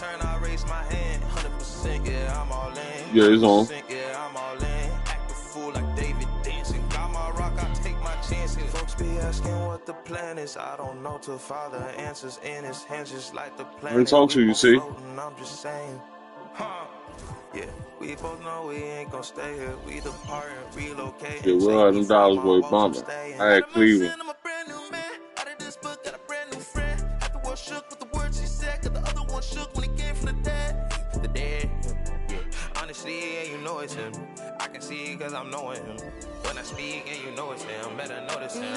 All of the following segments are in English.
turn, I raise my hand. 100%, yeah, I'm all in. Yeah, it's on. Yeah, I'm all in. Act a fool like David dancing. Got my rock, I take my chances. Folks be asking what the plan is. I don't know till Father answers in his hands, just like the plan. I didn't talk to you, see? I'm just saying, yeah, we both know we ain't gonna stay here. We depart and relocate. Yeah, well, them dollars were bumping. I had Cleveland. I'm a brand new man. Out of this book, got a brand new friend. Had the world shook with the words he said. Got the other one shook when he came from the dead. The dead, yeah. Honestly, yeah, you know it's him. I can see it cause I'm knowing him. When I speak and you know it's him, better notice him.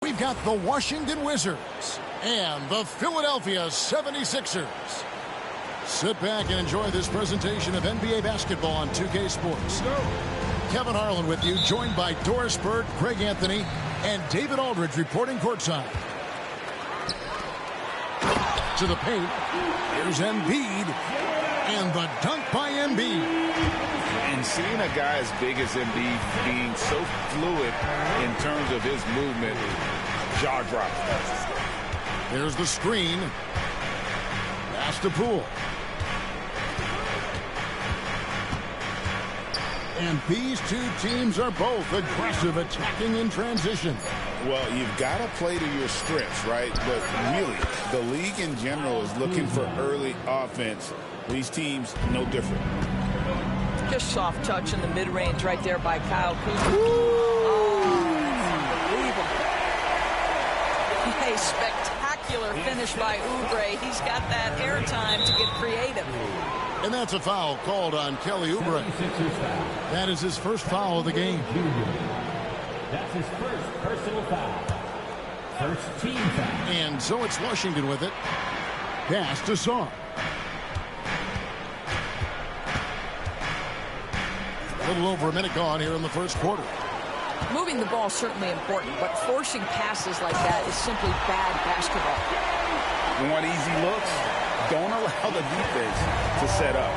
We've got the Washington Wizards and the Philadelphia 76ers. Sit back and enjoy this presentation of NBA basketball on 2K Sports. Kevin Harlan with you, joined by Doris Bird, Greg Anthony, and David Aldridge reporting courtside. To the paint, here's Embiid, and the dunk by Embiid. And seeing a guy as big as Embiid being so fluid in terms of his movement, jaw dropping. There's the screen. Pass to Poole. And these two teams are both aggressive, attacking in transition. Well, you've got to play to your strengths, right? But really, the league in general is looking for early offense. These teams, no different. Just soft touch in the mid-range right there by Kyle Kuzma. Oh, unbelievable. A spectacular finish by Oubre. He's got that airtime to get creative. And that's a foul called on Kelly Oubre. That is his first foul of the game. That's his first personal foul. First team foul. And so it's Washington with it. Pass to Sarr. A little over a minute gone here in the first quarter. Moving the ball is certainly important, but forcing passes like that is simply bad basketball. You want easy looks? Don't allow the defense to set up.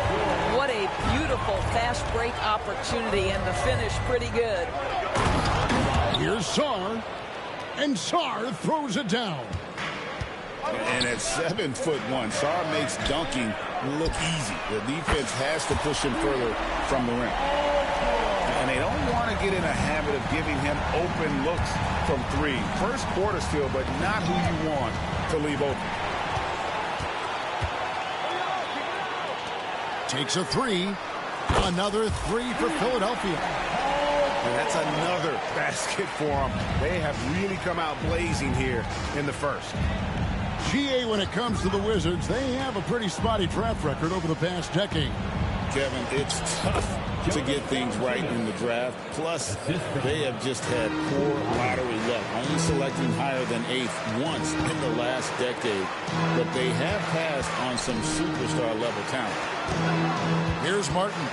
What a beautiful fast break opportunity, and the finish pretty good. Here's Sarr, and Sarr throws it down. And at 7'1", Sarr makes dunking look easy. The defense has to push him further from the rim. And they don't want to get in a habit of giving him open looks from three. First quarter still, but not who you want to leave open. Takes a three. Another three for Philadelphia. And that's another basket for them. They have really come out blazing here in the first. GA, when it comes to the Wizards, they have a pretty spotty track record over the past decade. Kevin, it's tough to get things right in the draft. Plus, they have just had poor lottery luck, only selecting higher than 8th once in the last decade. But they have passed on some superstar-level talent. Here's Martin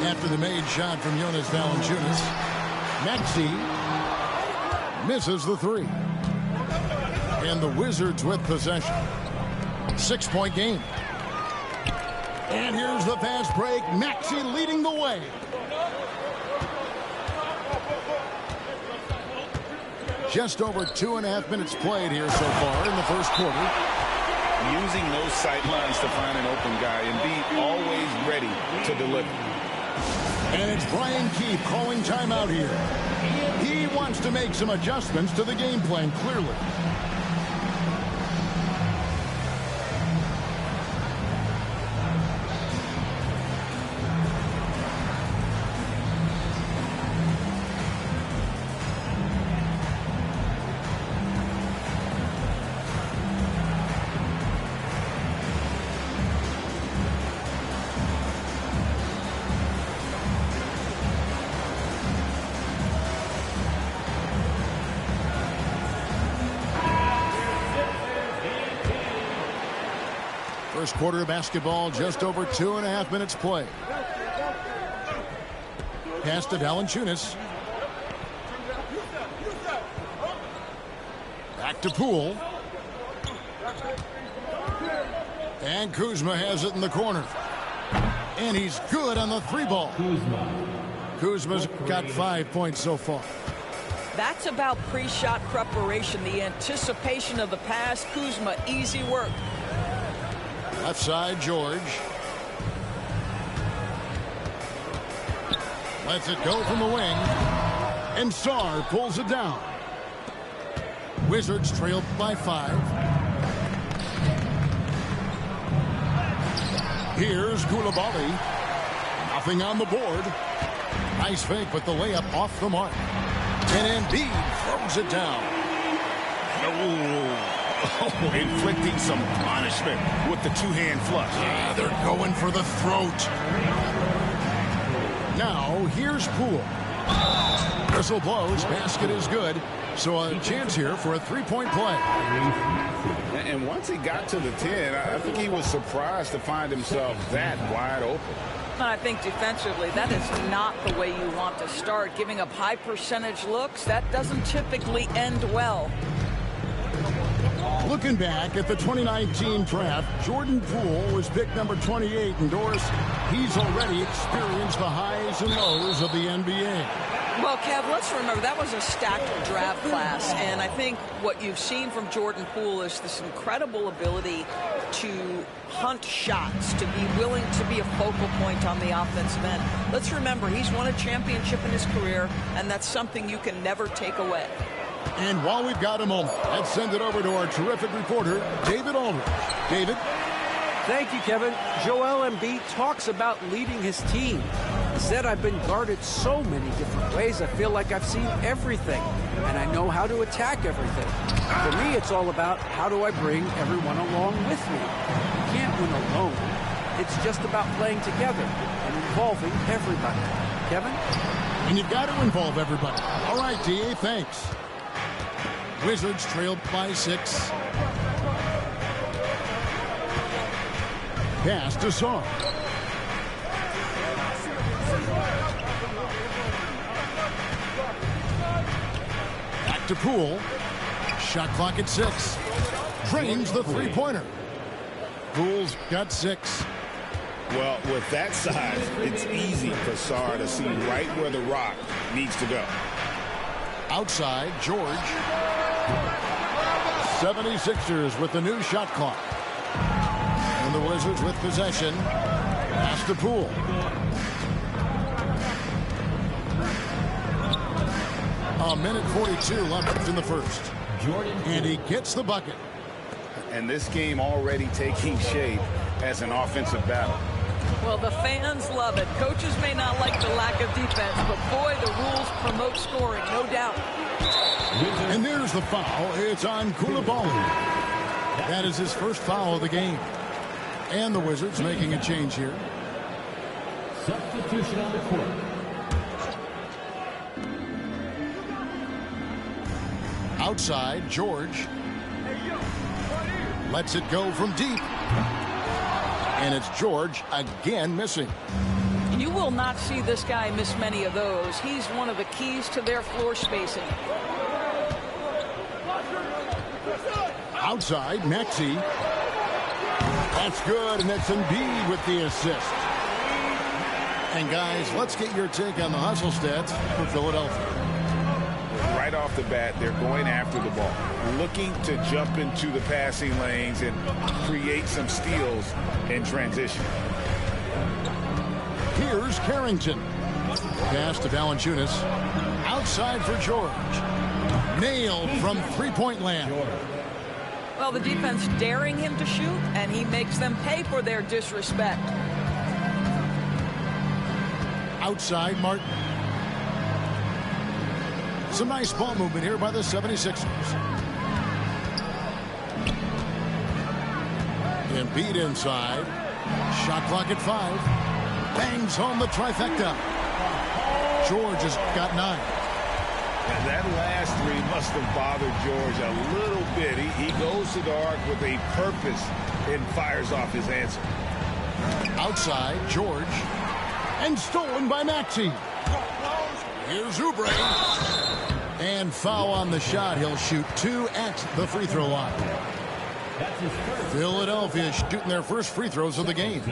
after the made shot from Jonas Valanciunas. Maxey misses the three. And the Wizards with possession. 6-point game. And here's the fast break. Maxey leading the way. Just over 2.5 minutes played here so far in the first quarter. Using those sight lines to find an open guy and be always ready to deliver. And it's Brian Keefe calling timeout here. He wants to make some adjustments to the game plan, clearly. First quarter of basketball, just over 2.5 minutes played. Pass to Valanciunas. Back to Poole. And Kuzma has it in the corner. And he's good on the three ball. Kuzma's got 5 points so far. That's about pre-shot preparation, the anticipation of the pass. Kuzma, easy work. Left side, George. Lets it go from the wing. And Sarr pulls it down. Wizards trail by 5. Here's Coulibaly. Nothing on the board. Nice fake, but the layup off the mark. And Embiid throws it down. Inflicting some punishment with the two-hand flush. Yeah, they're going for the throat. Now, here's Poole. Whistle blows. Basket is good. So a chance here for a three-point play. And once he got to the 10, I think he was surprised to find himself that wide open. I think defensively, that is not the way you want to start. Giving up high percentage looks, that doesn't typically end well. Looking back at the 2019 draft, Jordan Poole was picked number 28. And Doris, he's already experienced the highs and lows of the NBA. Well, Kev, let's remember that was a stacked draft class, and I think what you've seen from Jordan Poole is this incredible ability to hunt shots, to be willing to be a focal point on the offensive end. Let's remember, he's won a championship in his career, and that's something you can never take away. And while we've got a moment, let's send it over to our terrific reporter, David Aldridge. David? Thank you, Kevin. Joel Embiid talks about leading his team. He said, I've been guarded so many different ways, I feel like I've seen everything, and I know how to attack everything. For me, it's all about how do I bring everyone along with me. You can't win alone. It's just about playing together and involving everybody. Kevin? And you've got to involve everybody. All right, D.A., thanks. Wizards trailed by 6. Pass to Sarr. Back to Poole. Shot clock at 6. Drains the three-pointer. Poole's got 6. Well, with that size, it's easy for Sarr to see right where the rock needs to go. Outside, George. 76ers with the new shot clock. And the Wizards with possession. Pass to Poole. A minute 42 left in the first. And he gets the bucket. And this game already taking shape as an offensive battle. Well, the fans love it. Coaches may not like the lack of defense, but boy, the rules promote scoring, no doubt. And there's the foul. It's on Coulibaly. That is his first foul of the game. And the Wizards making a change here. Substitution on the court. Outside, George. Lets it go from deep. And it's George again missing. You will not see this guy miss many of those. He's one of the keys to their floor spacing. Outside, Maxey. That's good, and that's Embiid with the assist. And guys, let's get your take on the hustle stats for Philadelphia. Right off the bat, they're going after the ball, looking to jump into the passing lanes and create some steals in transition. Here's Carrington. Pass to Valanciunas. Outside for George. Nailed from three-point land. Well, the defense daring him to shoot, and he makes them pay for their disrespect. Outside Martin. Some nice ball movement here by the 76ers. Embiid inside. Shot clock at 5. Bangs home the trifecta. George has got 9. And that last three must have bothered George a little bit. He goes to the arc with a purpose and fires off his answer. Outside, George. And stolen by Maxey. Here's Oubre. And foul on the shot. He'll shoot 2 at the free throw line. Philadelphia shooting their first free throws of the game.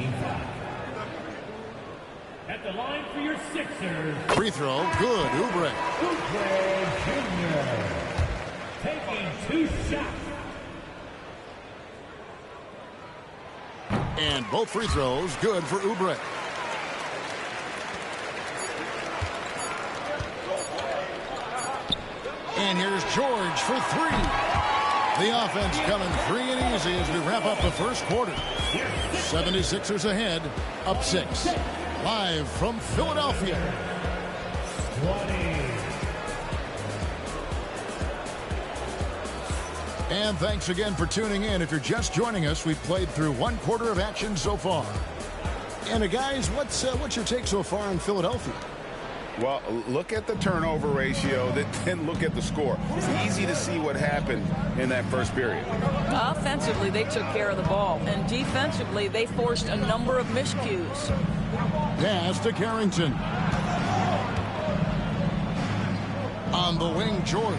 At the line for your Sixers. Free throw, good. Oubre. Oubre Jr. taking 2 shots. And both free throws good for Oubre. And here's George for 3. The offense coming free and easy as we wrap up the first quarter. 76ers ahead, up 6. Live from Philadelphia. 20. And thanks again for tuning in. If you're just joining us, we've played through 1 quarter of action so far. And guys, what's your take so far on Philadelphia? Well, look at the turnover ratio, then look at the score. It's easy to see what happened in that first period. Offensively, they took care of the ball. And defensively, they forced a number of miscues. Pass to Carrington. On the wing, George.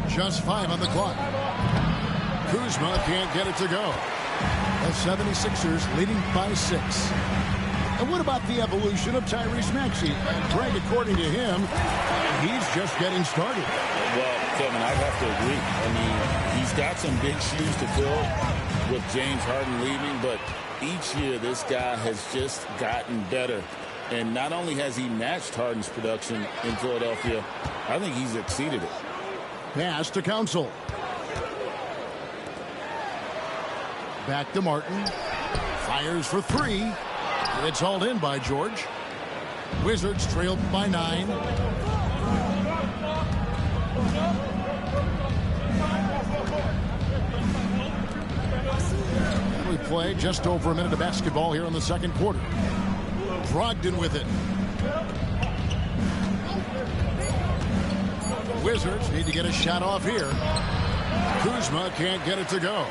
Just 5 on the clock. Kuzma can't get it to go. The 76ers leading by 6. And what about the evolution of Tyrese Maxey? Greg, according to him, he's just getting started. Well, Kevin, I'd have to agree. I mean, he's got some big shoes to fill with James Harden leaving, but each year this guy has just gotten better. And not only has he matched Harden's production in Philadelphia, I think he's exceeded it. Pass to Council. Back to Martin. Fires for 3. It's hauled in by George. Wizards trailed by 9. We play just over a minute of basketball here in the second quarter. Brogdon with it. Wizards need to get a shot off here. Kuzma can't get it to go.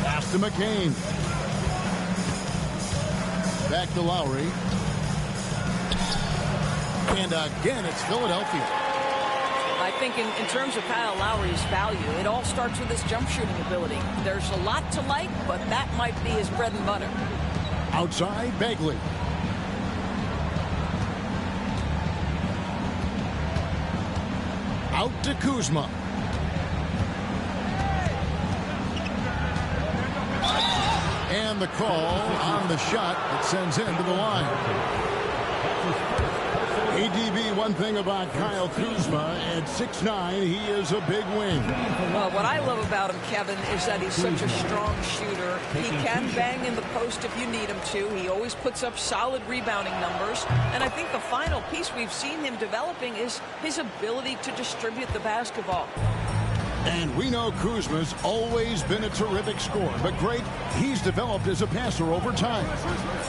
Pass to McCain. Back to Lowry. And again, it's Philadelphia. I think in terms of Kyle Lowry's value, it all starts with his jump shooting ability. There's a lot to like, but that might be his bread and butter. Outside, Bagley. Out to Kuzma. And the call on the shot that sends him to the line. ADB, one thing about Kyle Kuzma, at 6'9", he is a big wing. Well, what I love about him, Kevin, is that he's such a strong shooter. He can bang in the post if you need him to. He always puts up solid rebounding numbers. And I think the final piece we've seen him developing is his ability to distribute the basketball. And we know Kuzma's always been a terrific scorer, but great, he's developed as a passer over time.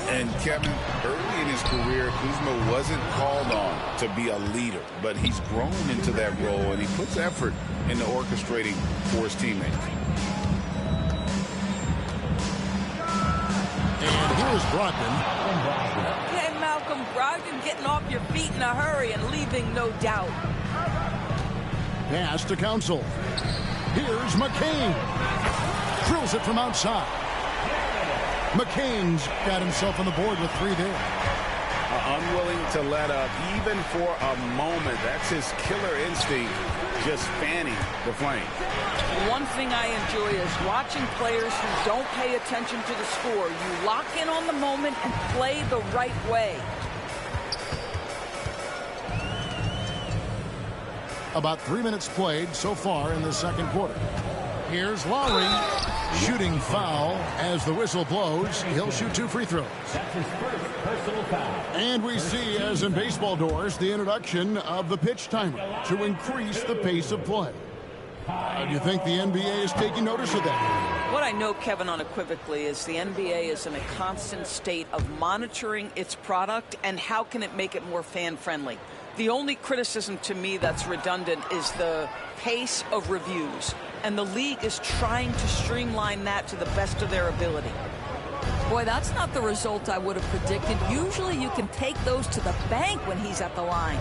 And Kevin, early in his career, Kuzma wasn't called on to be a leader, but he's grown into that role, and he puts effort into orchestrating for his teammates. And here's Brogdon. Okay, Malcolm Brogdon getting off your feet in a hurry and leaving no doubt. Pass to Council. Here's McCain. Drills it from outside. McCain's got himself on the board with 3 there. Unwilling to let up even for a moment. That's his killer instinct, just fanning the flame. One thing I enjoy is watching players who don't pay attention to the score. You lock in on the moment and play the right way. About 3 minutes played so far in the second quarter. Here's Lowry. Shooting foul as the whistle blows. He'll shoot 2 free throws. That's his first personal foul. And we see, as in baseball doors, the introduction of the pitch timer to increase the pace of play. Do you think the NBA is taking notice of that? What I know, Kevin, unequivocally is the NBA is in a constant state of monitoring its product and how can it make it more fan-friendly. The only criticism to me that's redundant is the pace of reviews. And the league is trying to streamline that to the best of their ability. Boy, that's not the result I would have predicted. Usually you can take those to the bank when he's at the line.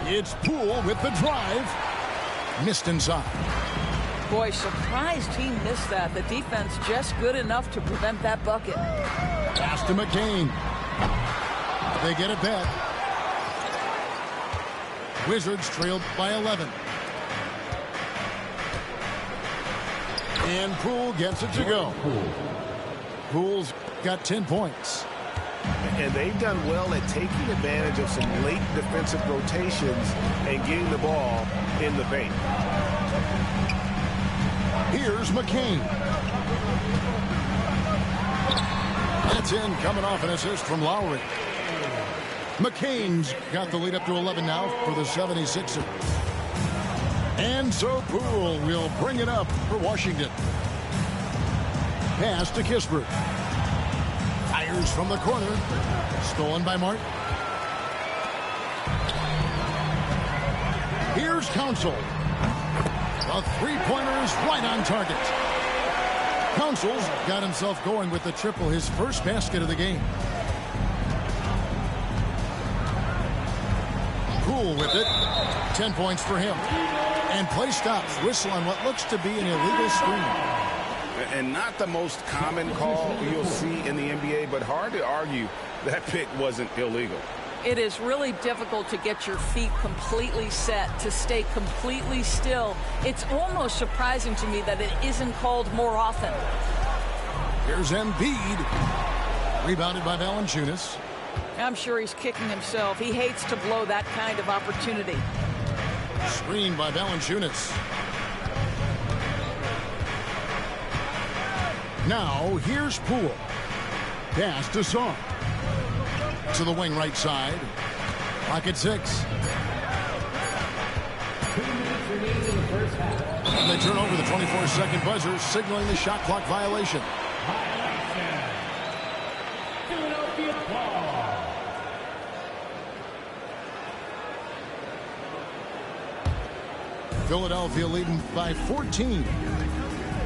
It's Poole with the drive. Missed inside. Boy, surprised he missed that. The defense just good enough to prevent that bucket. Pass to McCain. They get it back. Wizards trailed by 11. And Poole gets it to go. Poole's got 10 points. And they've done well at taking advantage of some late defensive rotations and getting the ball in the paint. Here's McCain. That's in, coming off an assist from Lowry. McCain's got the lead up to 11 now for the 76ers. And so Poole will bring it up for Washington. Pass to Kispert. Fires from the corner. Stolen by Martin. Here's Council. The three-pointer's right on target. Council's got himself going with the triple, his first basket of the game. Poole with it. 10 points for him. And play stops. Whistle on what looks to be an illegal screen. And not the most common call you'll see in the NBA, but hard to argue that pick wasn't illegal. It is really difficult to get your feet completely set, to stay completely still. It's almost surprising to me that it isn't called more often. Here's Embiid. Rebounded by Valanciunas. I'm sure he's kicking himself. He hates to blow that kind of opportunity. Screened by Valanciunas. Now, here's Poole. Pass to Song. To the wing right side. Clock at 6. And they turn over the 24-second buzzer, signaling the shot clock violation. Philadelphia leading by 14.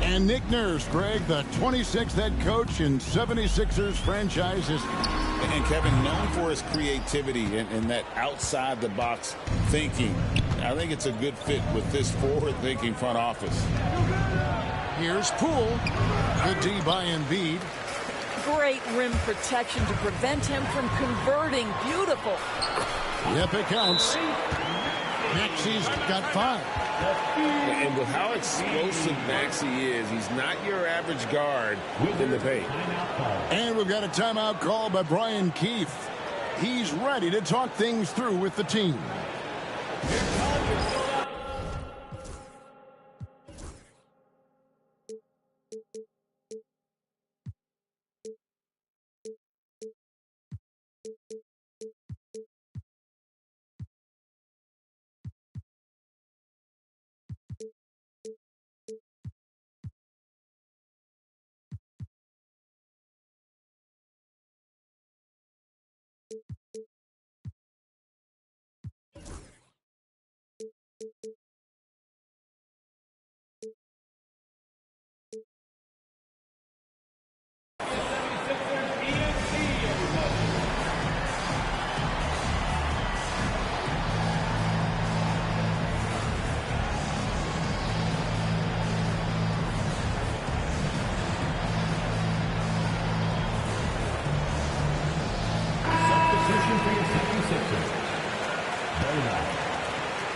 And Nick Nurse, Greg, the 26th head coach in 76ers franchise. And Kevin, known for his creativity and that outside-the-box thinking. I think it's a good fit with this forward-thinking front office. Here's Poole. Good D by Embiid. Great rim protection to prevent him from converting. Beautiful. Yep, it counts. Maxi's got 5. And with how explosive Maxey is, he's not your average guard in the paint. And we've got a timeout call by Brian Keefe. He's ready to talk things through with the team.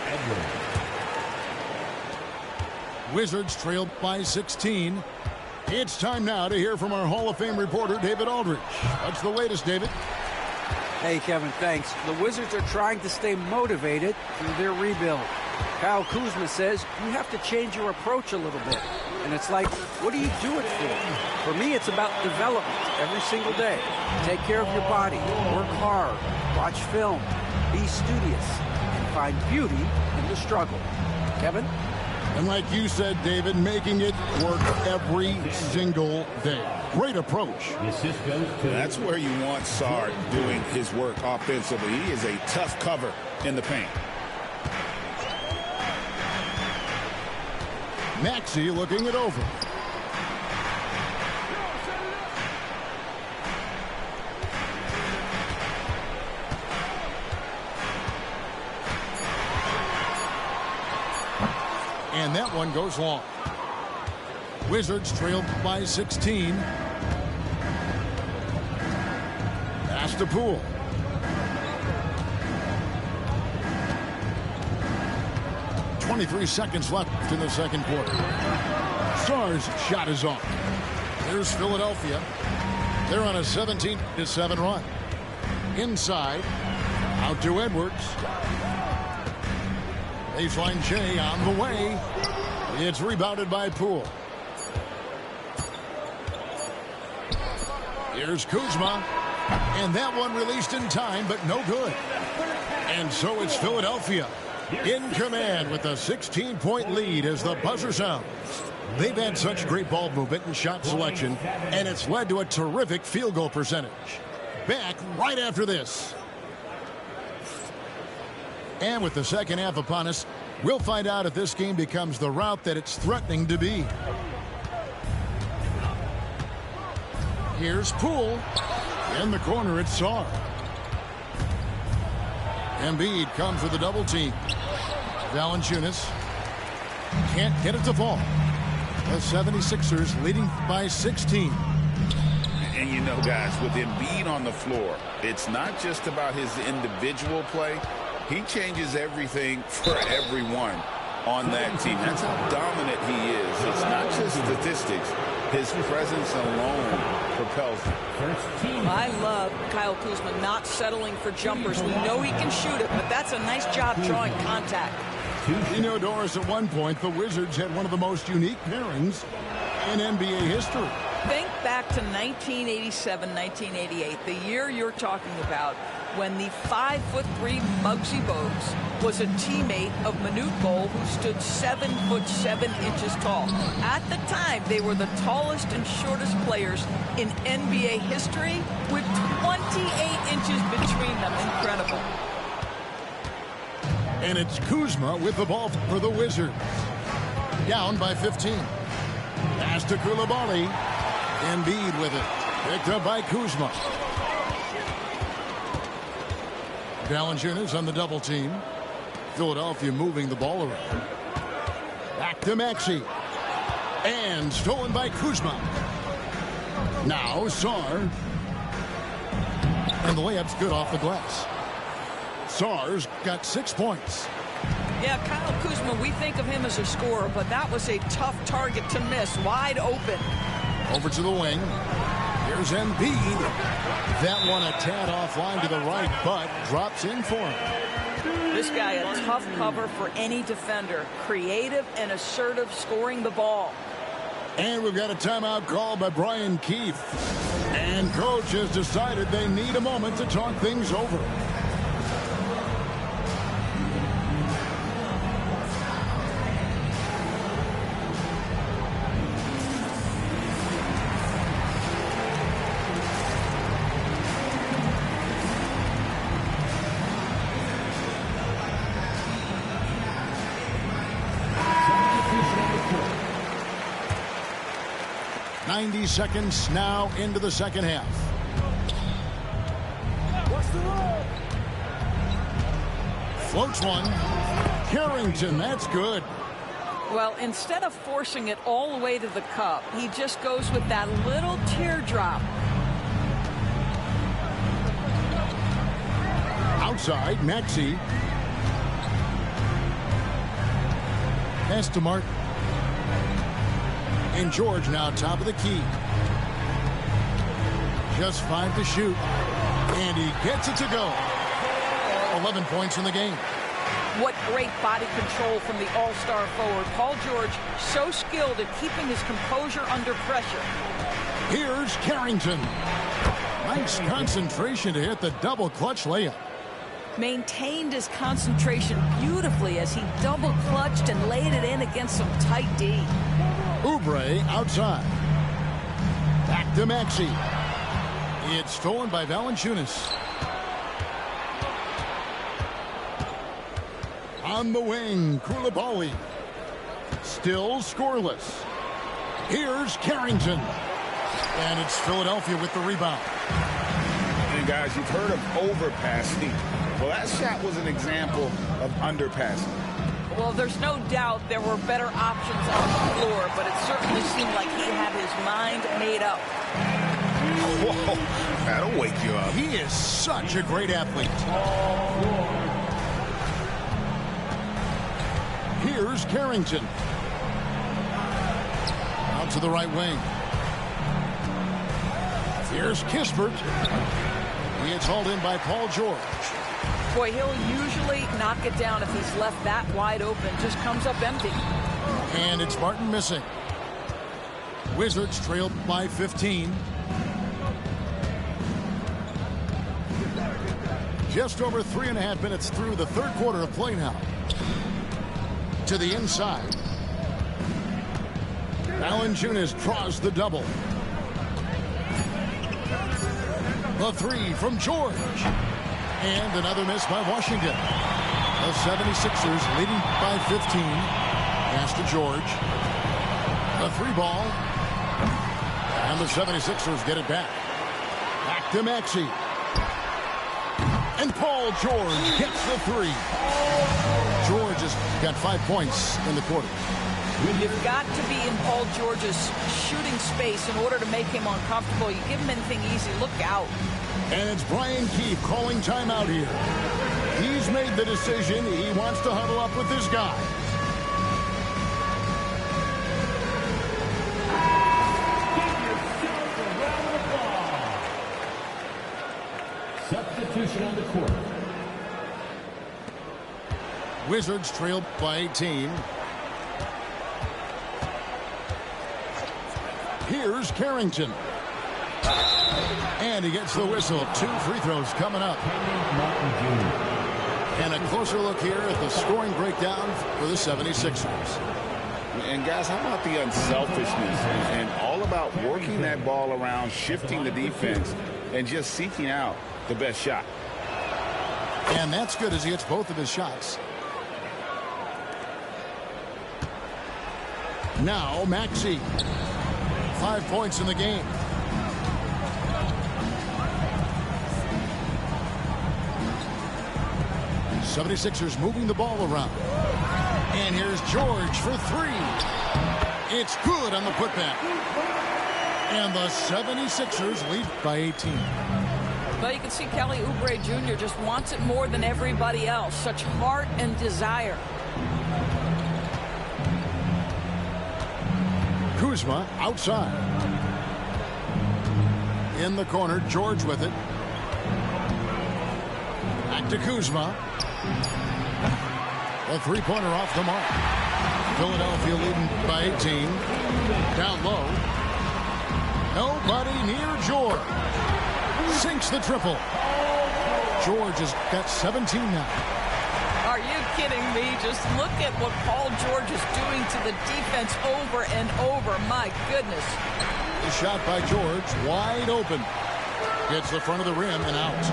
Edwards. Wizards trail by 16. It's time now to hear from our Hall of Fame reporter, David Aldridge. What's the latest, David? Hey, Kevin, thanks. The Wizards are trying to stay motivated through their rebuild. Kyle Kuzma says you have to change your approach a little bit. And it's like, what do you do it for? For me, it's about development every single day. Take care of your body, work hard, watch film, be studious, and find beauty in the struggle. Kevin? And like you said, David, making it work every single day. Great approach. The assist goes to... That's where you want Sarr doing his work offensively. He is a tough cover in the paint. Maxey looking it over. And that one goes long. Wizards trail by 16. Pass to Poole. .23 seconds left in the second quarter. Sarr's shot is off. There's Philadelphia. They're on a 17-7 run. Inside. Out to Edwards. Baseline Jay on the way. It's rebounded by Poole. Here's Kuzma. And that one released in time, but no good. And so it's Philadelphia in command with a 16-point lead as the buzzer sounds. They've had such great ball movement and shot selection, and it's led to a terrific field goal percentage. Back right after this. And with the second half upon us, we'll find out if this game becomes the route that it's threatening to be. Here's Poole. In the corner, it's Sarr. Embiid comes with a double team. Valanciunas can't get it to fall. The 76ers leading by 16. And you know, guys, with Embiid on the floor, it's not just about his individual play. He changes everything for everyone on that team. That's how dominant he is. It's not just statistics. His presence alone propels him. I love Kyle Kuzma not settling for jumpers. We know he can shoot it, but that's a nice job drawing contact. You know, Doris, at one point, the Wizards had one of the most unique pairings in NBA history. Think back to 1987, 1988, the year you're talking about, when the 5'3" Muggsy Bogues was a teammate of Manute Bol, who stood 7'7" tall. At the time, they were the tallest and shortest players in NBA history, with 28 inches between them. Incredible. And it's Kuzma with the ball for the Wizards. Down by 15. Pass to Coulibaly. Embiid with it. Picked up by Kuzma. Valanciunas on the double team. Philadelphia moving the ball around. Back to Maxey. And stolen by Kuzma. Now Sarr. And the layup's good off the glass. Sarr's got 6 points. Yeah, Kyle Kuzma, we think of him as a scorer, but that was a tough target to miss. Wide open. Over to the wing. Here's Embiid. That one a tad offline to the right, but drops in for him. This guy, a tough cover for any defender. Creative and assertive, scoring the ball. And we've got a timeout called by Brian Keefe. And coach has decided they need a moment to talk things over. Seconds now into the second half. Floats one. Carrington, that's good. Well, instead of forcing it all the way to the cup, he just goes with that little teardrop. Outside, Maxey. Pass to Martin. And George now top of the key. Just 5 to shoot. And he gets it to go. 11 points in the game. What great body control from the all-star forward. Paul George, so skilled at keeping his composure under pressure. Here's Carrington. Nice concentration to hit the double clutch layup. Maintained his concentration beautifully as he double clutched and laid it in against some tight D. Oubre outside. Back to Maxey. It's stolen by Valanciunas. On the wing, Koulibaly. Still scoreless. Here's Carrington. And it's Philadelphia with the rebound. And guys, you've heard of overpassing. Well, that shot was an example of underpassing. Well, there's no doubt there were better options on the floor, but it certainly seemed like he had his mind made up. Whoa, that'll wake you up. He is such a great athlete. Here's Carrington. Out to the right wing. Here's Kispert. It's hauled in by Paul George. Boy, he'll usually knock it down if he's left that wide open. Just comes up empty. And it's Martin missing. Wizards trailed by 15. Just over 3.5 minutes through the third quarter of play now. To the inside. Valanciunas draws the double. The three from George. And another miss by Washington. The 76ers leading by 15. Pass to George. The three ball. And the 76ers get it back. Back to Maxey. And Paul George gets the three. George has got 5 points in the quarter. You've got to be in Paul George's shooting space in order to make him uncomfortable. You give him anything easy, look out. And it's Brian Keefe calling timeout here. He's made the decision. He wants to huddle up with his guy. Substitution on the court. Wizards trailed by 18. Here's Carrington. And he gets the whistle. 2 free throws coming up. And a closer look here at the scoring breakdown for the 76ers. And guys, how about the unselfishness and all about working that ball around, shifting the defense, and just seeking out the best shot. And that's good as he hits both of his shots. Now Maxey. 5 points in the game. '76ers moving the ball around. And here's George for three. It's good on the putback. And the 76ers lead by 18. Well, you can see Kelly Oubre Jr. just wants it more than everybody else. Such heart and desire. Kuzma outside. In the corner, George with it. Back to Kuzma. A three-pointer off the mark. Philadelphia leading by 18. Down low. Nobody near George. Sinks the triple. George has got 17 now. Are you kidding me? Just look at what Paul George is doing to the defense over and over. My goodness. The shot by George, wide open. Gets the front of the rim and out.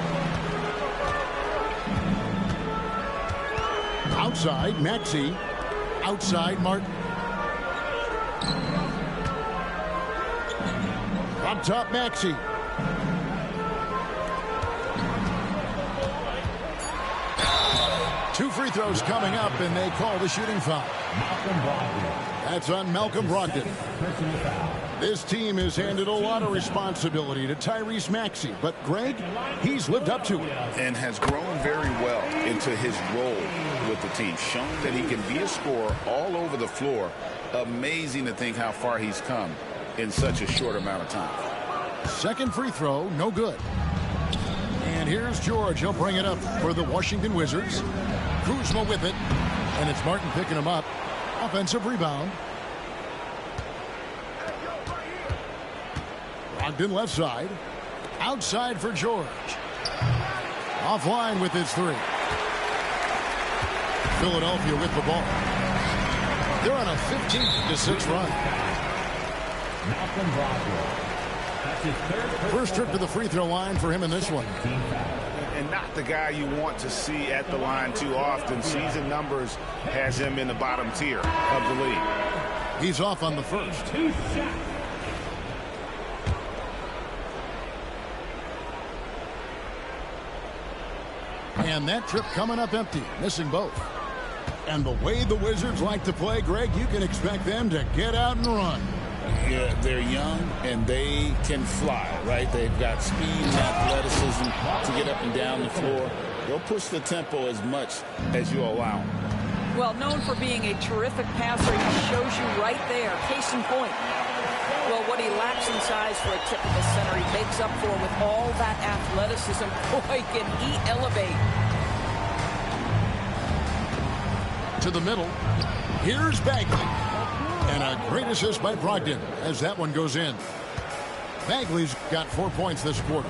Outside, Maxey. Outside, Martin. Up top, Maxey. Two free throws coming up, and they call the shooting foul. That's on Malcolm Brogdon. This team has handed a lot of responsibility to Tyrese Maxey, but Greg, he's lived up to it. And has grown very well into his role with the team, showing that he can be a scorer all over the floor. Amazing to think how far he's come in such a short amount of time. Second free throw, no good. And here's George. He'll bring it up for the Washington Wizards. Kuzma with it. And it's Martin picking him up. Offensive rebound. Brogdon left side. Outside for George. Offline with his three. Philadelphia with the ball. They're on a 15-6 run. Malcolm Brogdon. That's his third First trip to the free throw line for him in this one. And not the guy you want to see at the line too often. Season numbers has him in the bottom tier of the league. He's off on the first. Two shots. And that trip coming up empty, missing both. And the way the Wizards like to play, Greg, you can expect them to get out and run. Yeah, they're young and they can fly, right? They've got speed and athleticism to get up and down the floor. They'll push the tempo as much as you allow them. Well, known for being a terrific passer, he shows you right there. Case in point. Well, what he lacks in size for a typical center, he makes up for with all that athleticism. Boy, can he elevate. To the middle. Here's Bagley. And a great assist by Brogdon as that one goes in. Bagley's got 4 points this quarter.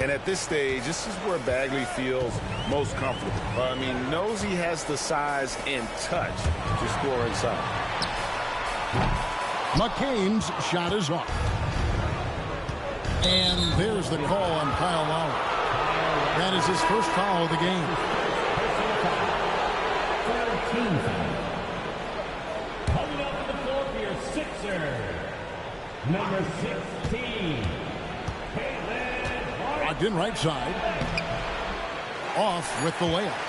And at this stage, this is where Bagley feels most comfortable. I mean, knows he has the size and touch to score inside. McCain's shot is off. And there's the call on Kyle Lowry. That is his first foul of the game. 13 foul. Coming up to the floor for your Sixer. Number 16. Brogdon right side. Off with the layup.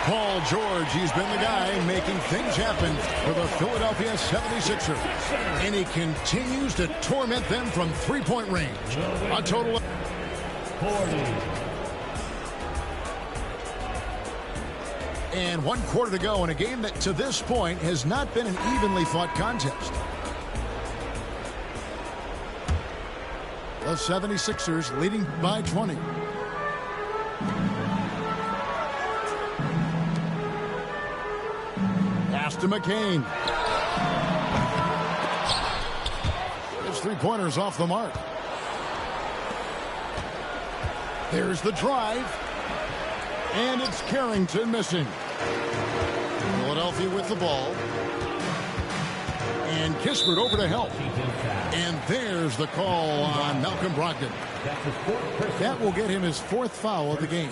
Paul George, he's been the guy making things happen for the Philadelphia 76ers. And he continues to torment them from three-point range. A total of 40. And 1 quarter to go in a game that to this point has not been an evenly fought contest. The 76ers leading by 20. Pass to McCain. His three-pointer's off the mark. There's the drive. And it's Carrington missing. Philadelphia with the ball. And Kispert over to help. And there's the call on Malcolm Brogdon. That will get him his 4th foul of the game.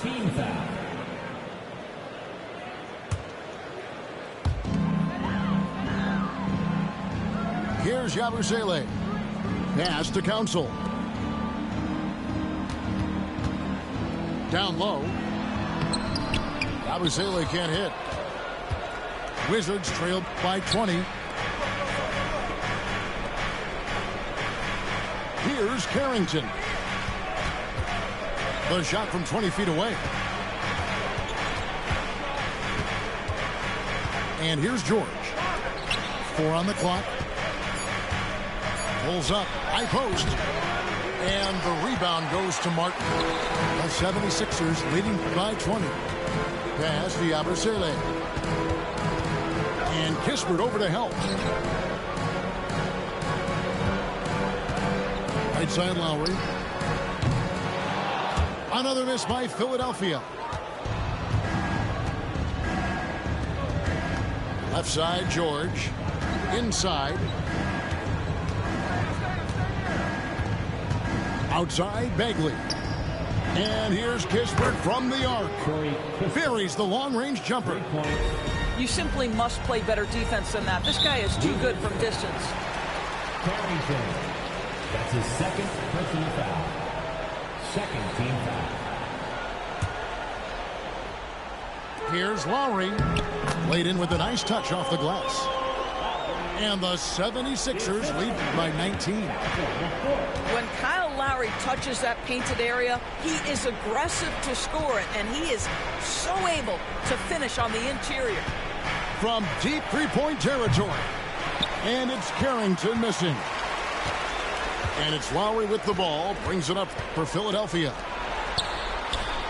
Here's Yabusele. Pass to Council. Down low. Yabusele can't hit. Wizards trailed by 20. Here's Carrington. The shot from 20 feet away. And here's George. 4 on the clock. Pulls up. High post. And the rebound goes to Martin. The 76ers leading by 20. Pass to Yabusele. And Kispert over to help. Right side Lowry. Another miss by Philadelphia. Left side George. Inside. Outside Bagley. And here's Kispert from the arc. Buries the long-range jumper. You simply must play better defense than that. This guy is too good from distance. Carrington. That's his 2nd personal foul. 2nd team foul. Here's Lowry. Laid in with a nice touch off the glass. And the 76ers lead by 19. When Kyle Lowry touches that painted area, he is aggressive to score it, and he is so able to finish on the interior. From deep three-point territory. And it's Carrington missing. And it's Lowry with the ball. Brings it up for Philadelphia.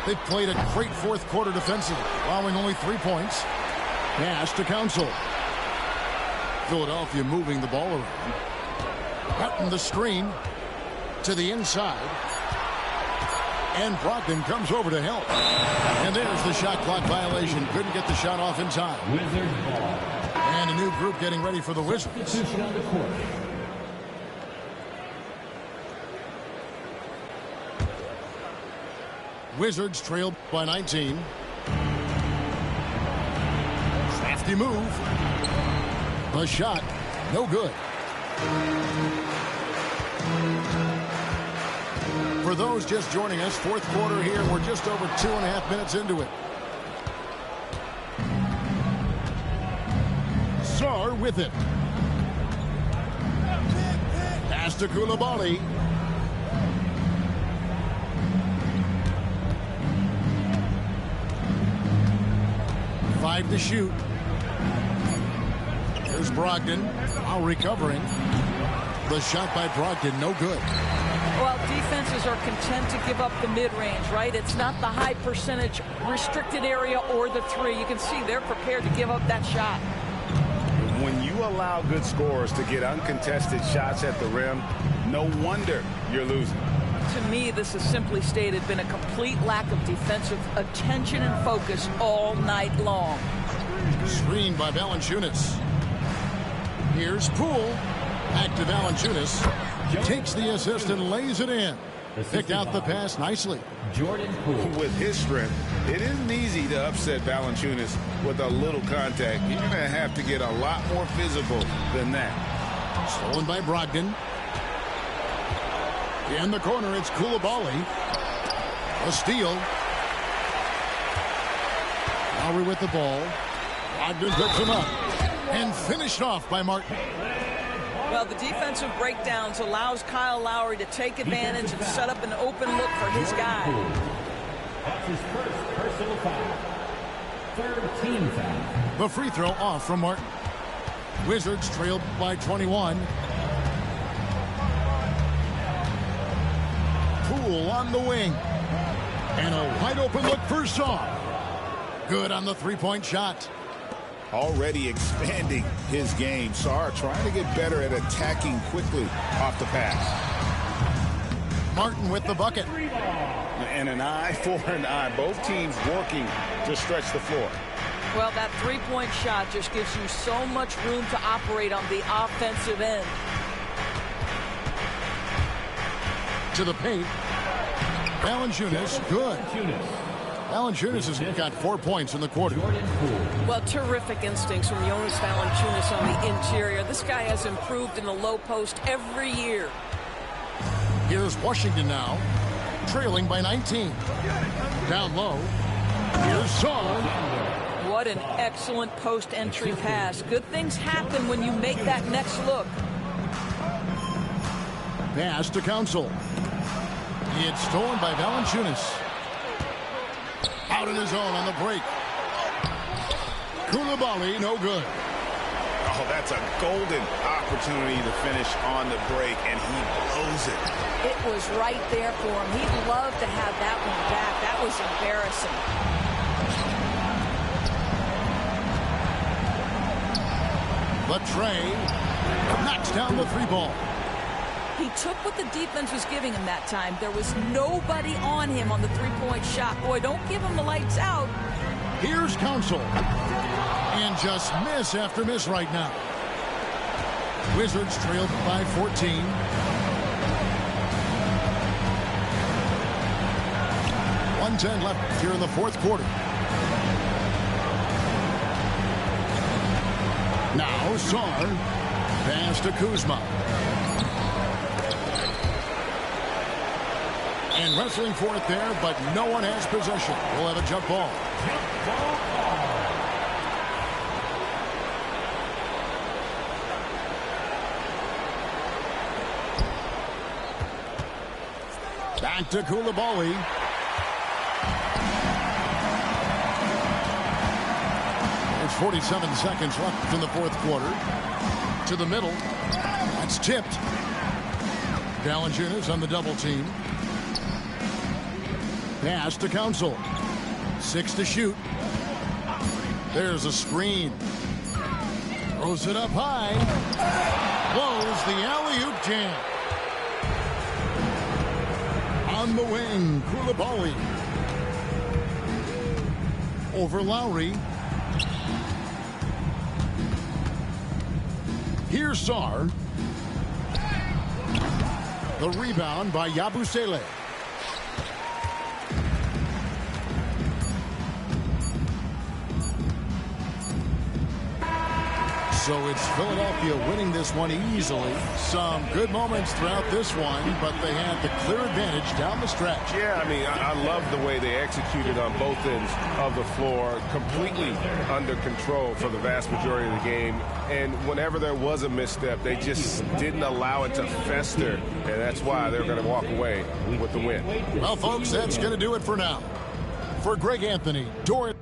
They've played a great fourth quarter defensively, allowing only 3 points. Pass to Council. Philadelphia moving the ball around. Cutting the screen to the inside. And Brogdon comes over to help. And there's the shot clock violation. Couldn't get the shot off in time. Wizards ball. And a new group getting ready for the Wizards. Substitution on the court. Wizards trailed by 19. Crafty move. A shot. No good. For those just joining us, fourth quarter here. We're just over 2.5 minutes into it. Sarr with it. Pass to Coulibaly. Five to shoot. Here's Brogdon. Now recovering. The shot by Brogdon, no good. Well, defenses are content to give up the mid-range, right? It's not the high percentage restricted area or the three. You can see they're prepared to give up that shot. When you allow good scorers to get uncontested shots at the rim, no wonder you're losing. To me, this has simply stated been a complete lack of defensive attention and focus all night long. Screened by Valanciunas. Here's Poole. Back to Valanciunas. Takes the assist and lays it in. Picked out the pass nicely. Jordan Poole. With his strength, it isn't easy to upset Valanciunas with a little contact. You're going to have to get a lot more physical than that. Stolen by Brogdon. In the corner, it's Coulibaly. A steal. Lowry with the ball. Brogdon picks him up. And finished off by Martin. Well, the defensive breakdowns allows Kyle Lowry to take advantage and set up an open look for his guy. That's his first personal foul. Third team foul. The free throw off from Martin. Wizards trailed by 21. Poole on the wing. And a wide open look for Sarr. Good on the three-point shot. Already expanding his game. Sarr trying to get better at attacking quickly off the pass. Martin with the bucket. And an eye for an eye. Both teams working to stretch the floor. Well, that three-point shot just gives you so much room to operate on the offensive end. To the paint. Valanciunas, good. Valanciunas has got 4 points in the quarter. Well, terrific instincts from Jonas Valanciunas on the interior. This guy has improved in the low post every year. Here's Washington now, trailing by 19. Down low. Here's Sarr. What an excellent post-entry pass. Good things happen when you make that next look. Pass to Council. It's stolen by Valanciunas. Out in his own on the break. Coulibaly, no good. Oh, that's a golden opportunity to finish on the break, and he blows it. It was right there for him. He'd love to have that one back. That was embarrassing. Latrey knocks down the three ball. He took what the defense was giving him that time. There was nobody on him on the three-point shot. Boy, don't give him the lights out. Here's Council. And just miss after miss right now. Wizards trailed by 14. .110 left here in the fourth quarter. Now Sarr. Pass to Kuzma. And wrestling for it there, but no one has possession. We'll have a jump ball. Back to Koulibaly. There's 47 seconds left in the fourth quarter. To the middle. That's tipped. Valanciunas on the double team. Pass to Council. 6 to shoot. There's a screen. Throws it up high. Blows the alley-oop jam. On the wing, Koulibaly. Over Lowry. Here's Sarr. The rebound by Yabusele. So it's Philadelphia winning this one easily. Some good moments throughout this one, but they had the clear advantage down the stretch. Yeah, I mean, I love the way they executed on both ends of the floor, completely under control for the vast majority of the game. And whenever there was a misstep, they just didn't allow it to fester, and that's why they're going to walk away with the win. Well, folks, that's going to do it for now. For Greg Anthony, Doran.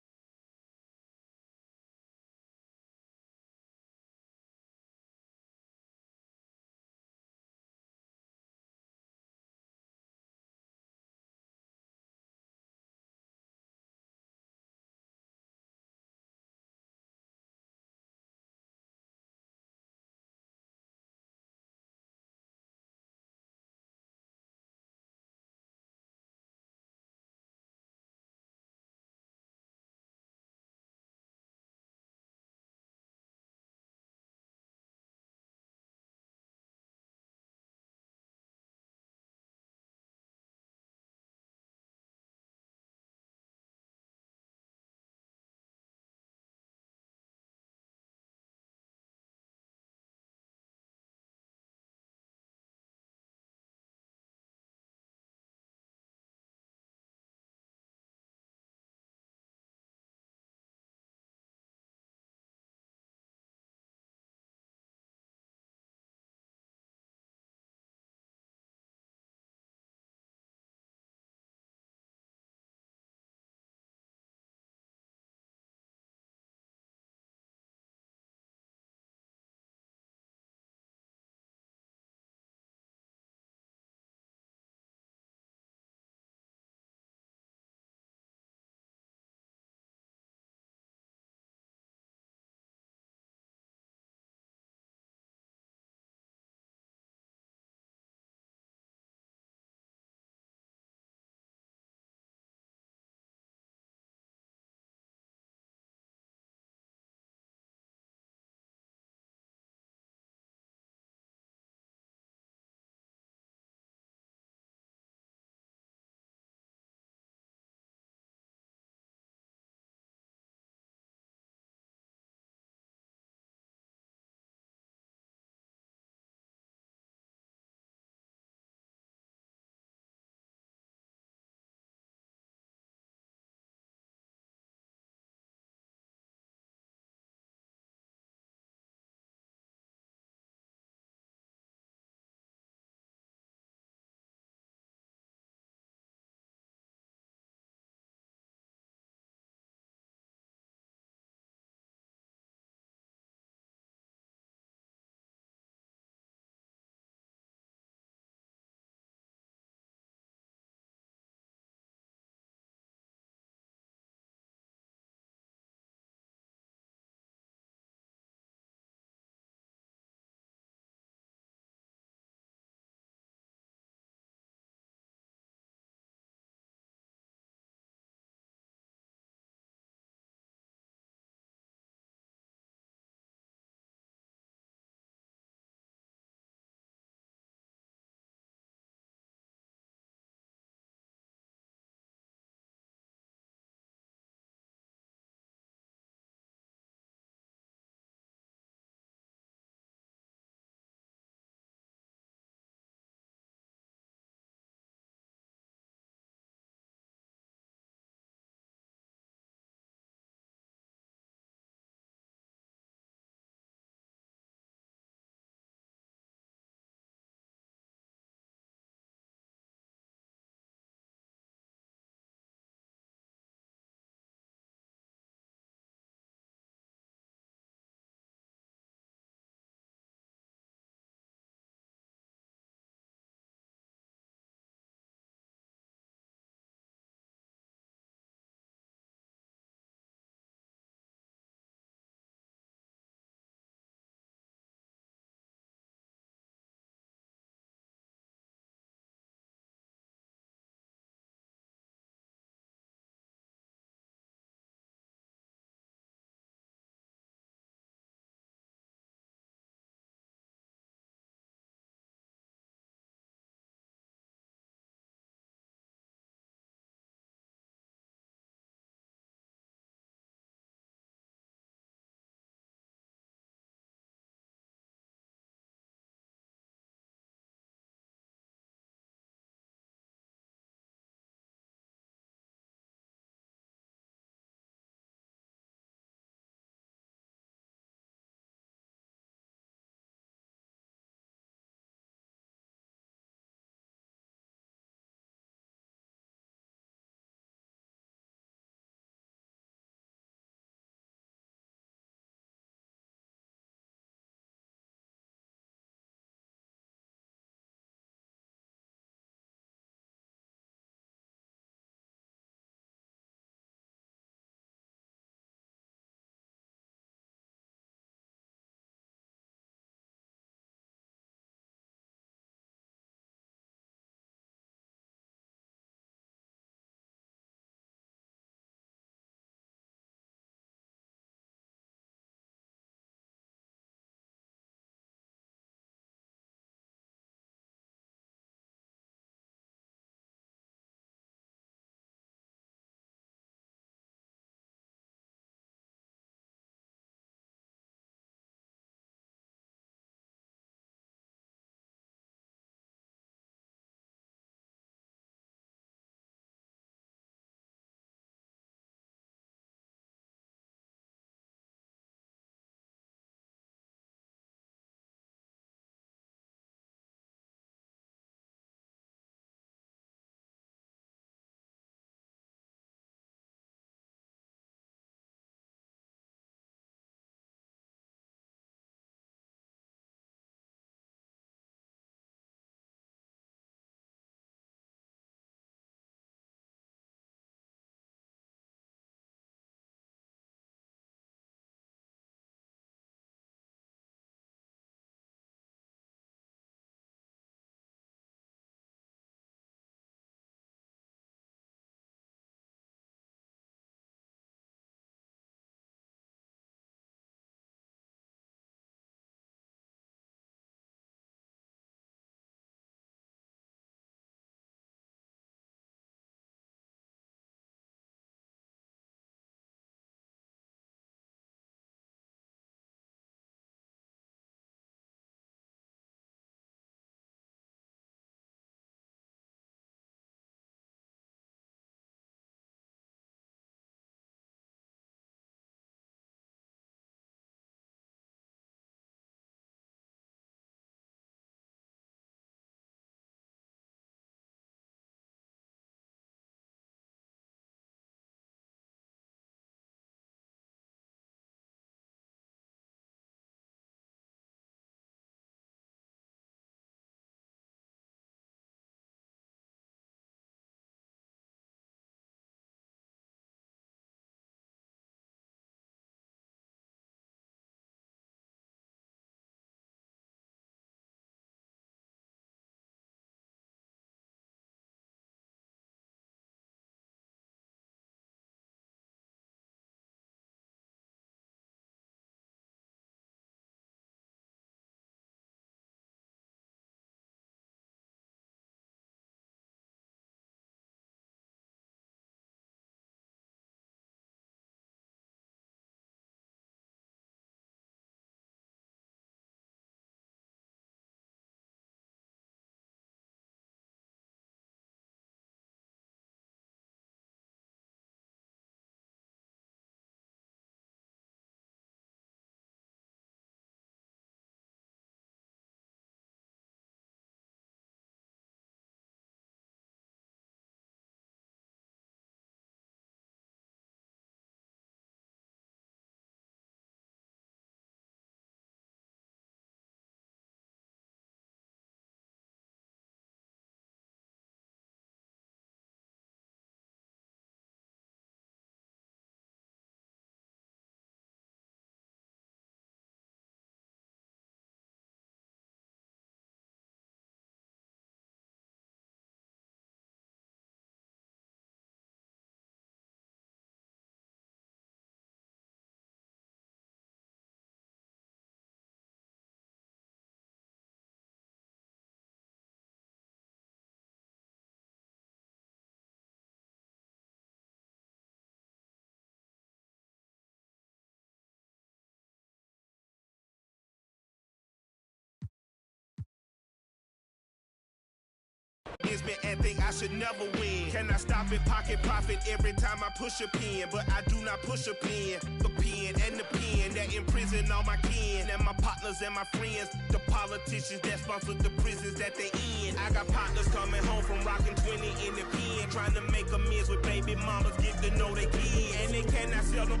And think I should never win. Can I stop it, pocket profit every time I push a pen? But I do not push a pen. The pen and the pen that imprison all my kin and my partners and my friends. The politicians that sponsor the prisons that they in. I got partners coming home from rocking 20 in the pen, trying to make amends with baby mamas, get to know they kid, and they cannot sell them.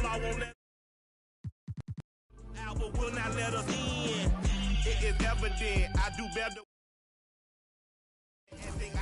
Law won't let Albert will not let us in. It is evident I do better.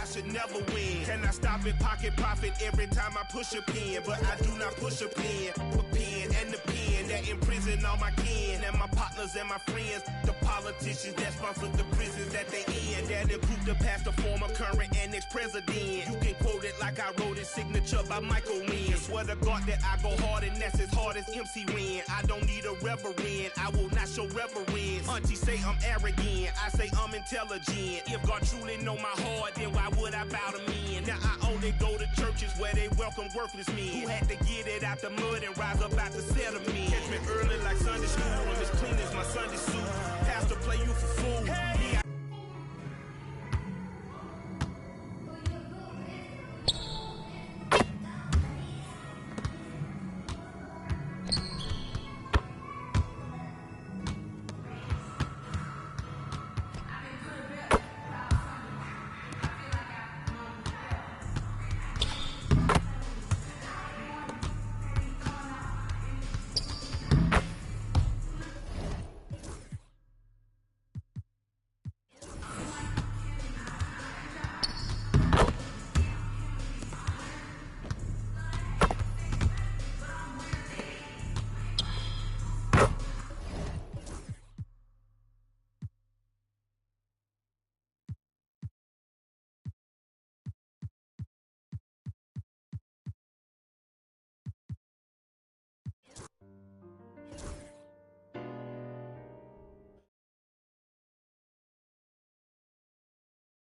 I should never win. Can I stop it, pocket profit every time I push a pen? But I do not push a pen. The pen and the pen that imprison all my kin and my partners and my friends. The politicians that sponsor the prisons that they in. That include the past, the former, current, and ex-president. You can quote it like I wrote it, signature by Michael Wynn. Swear to God that I go hard and that's as hard as MC Ren. I don't need a reverend, I will not show reverence. Auntie say I'm arrogant, I say I'm intelligent. If God truly know my heart, then why would I bow to men? Now I only go to churches where they welcome worthless men who had to get it out the mud and rise up out the settlement. Catch me early like Sunday school, I'm as clean as my Sunday suit. Pastor play you for fool. Hey.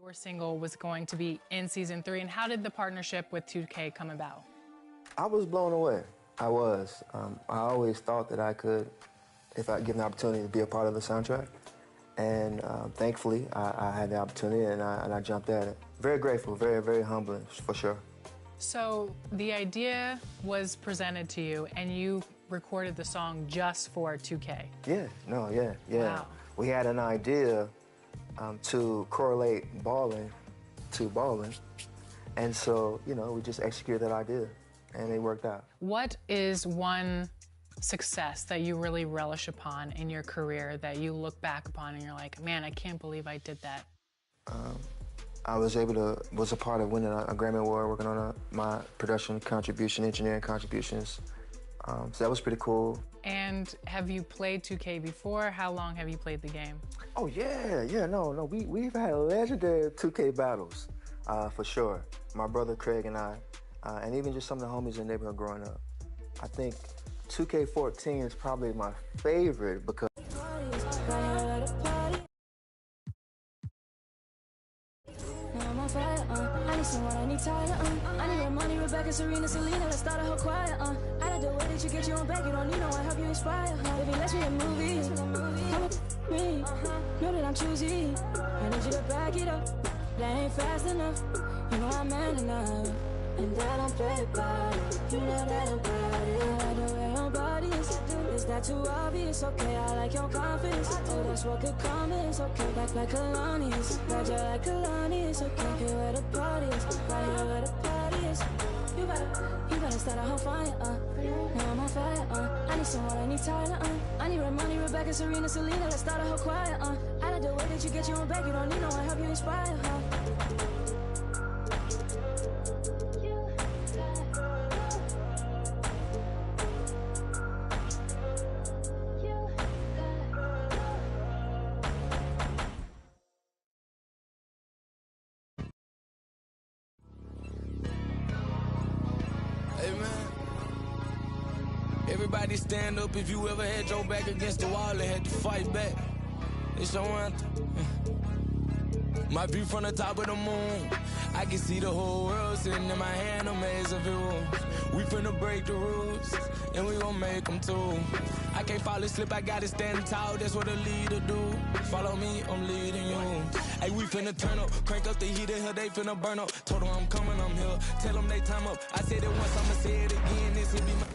Your single was going to be in season 3, and how did the partnership with 2K come about? I was blown away. I was. I always thought that I could, if I given the opportunity, to be a part of the soundtrack. And thankfully, I had the opportunity, and I jumped at it. Very grateful, very, very humbling, for sure. So the idea was presented to you, and you recorded the song just for 2K. Yeah, yeah. Wow. We had an idea to correlate balling to balling. And so, you know, we just executed that idea, and it worked out. What is one success that you really relish upon in your career that you look back upon and you're like, man, I can't believe I did that? I was a part of winning a Grammy Award, working on my production contribution, engineering contributions. So that was pretty cool. And have you played 2K before? How long have you played the game? Oh, yeah, no. We've had legendary 2K battles, for sure. My brother Craig and I, and even just some of the homies in the neighborhood growing up. I think 2K14 is probably my favorite because I need someone, I need Tyler, I need money, Rebecca, Serena, Selena, let's start a whole choir, I like the way that you get your own back, you don't need no one, help you inspire, baby, let's make a movie, come with me, know that I'm choosy, I need you to back it up, that ain't fast enough, you know I'm man enough, and that I'm play about it, you know that I'm about it, I like the way your body is that too obvious, okay, I like your confidence, oh, that's what could come is, okay, like Kalani is, like you like Kalani is, okay, here where the party is, right here where the party is, you better start a whole fire, now I'm on fire, I need someone, I need Tyler, I need money, Rebecca, Serena, Selena, let's start a whole choir, I like the way that you get your own back, you don't need no one, help you inspire, Everybody stand up if you ever had your back against the wall and had to fight back. It's your anthem. My view from the top of the moon, I can see the whole world sitting in my hand, I'm as if it was. We finna break the rules, and we gon' make them too. I can't fall asleep, I gotta stand tall, that's what a leader do. Follow me, I'm leading you. Hey, we finna turn up, crank up the heat in here, they finna burn up. Told them I'm coming, I'm here, tell them they time up. I said it once, I'ma say it again, this will be my...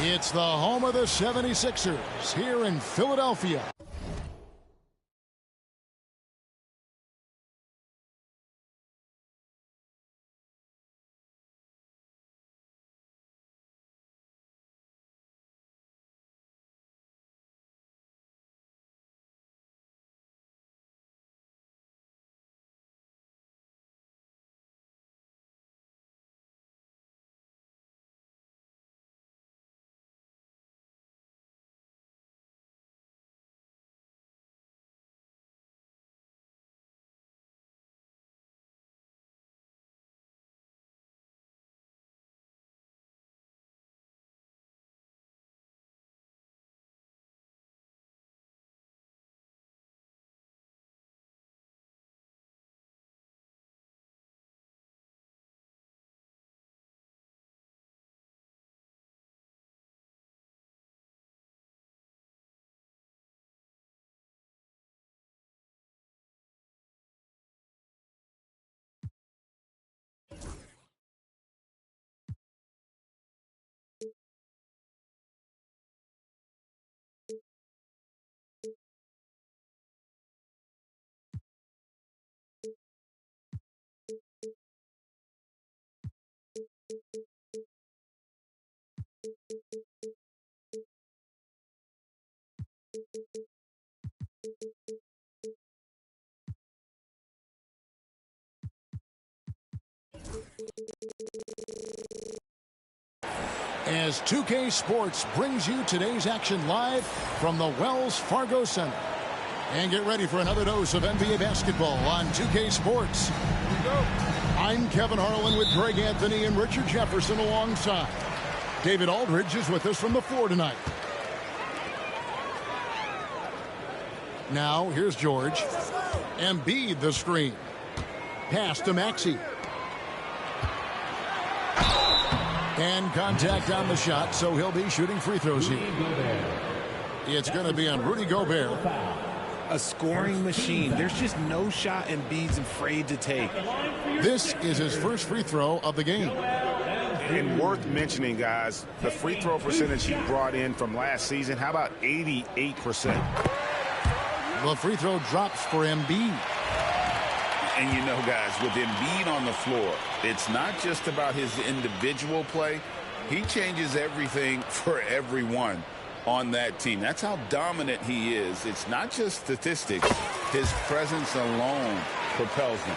It's the home of the 76ers here in Philadelphia. As 2K Sports brings you today's action live from the Wells Fargo Center. And get ready for another dose of NBA basketball on 2K Sports. Here we go. I'm Kevin Harlan with Greg Anthony and Richard Jefferson alongside. David Aldridge is with us from the floor tonight. Now, here's George. Embiid the screen. Pass to Maxey. And contact on the shot, so he'll be shooting free throws here. It's going to be on Rudy Gobert. A scoring machine. There's just no shot Embiid's afraid to take. This is his first free throw of the game. And worth mentioning, guys, the free throw percentage he brought in from last season, how about 88%? The free throw drops for Embiid. And you know, guys, with Embiid on the floor, it's not just about his individual play. He changes everything for everyone on that team. That's how dominant he is. It's not just statistics. His presence alone propels them.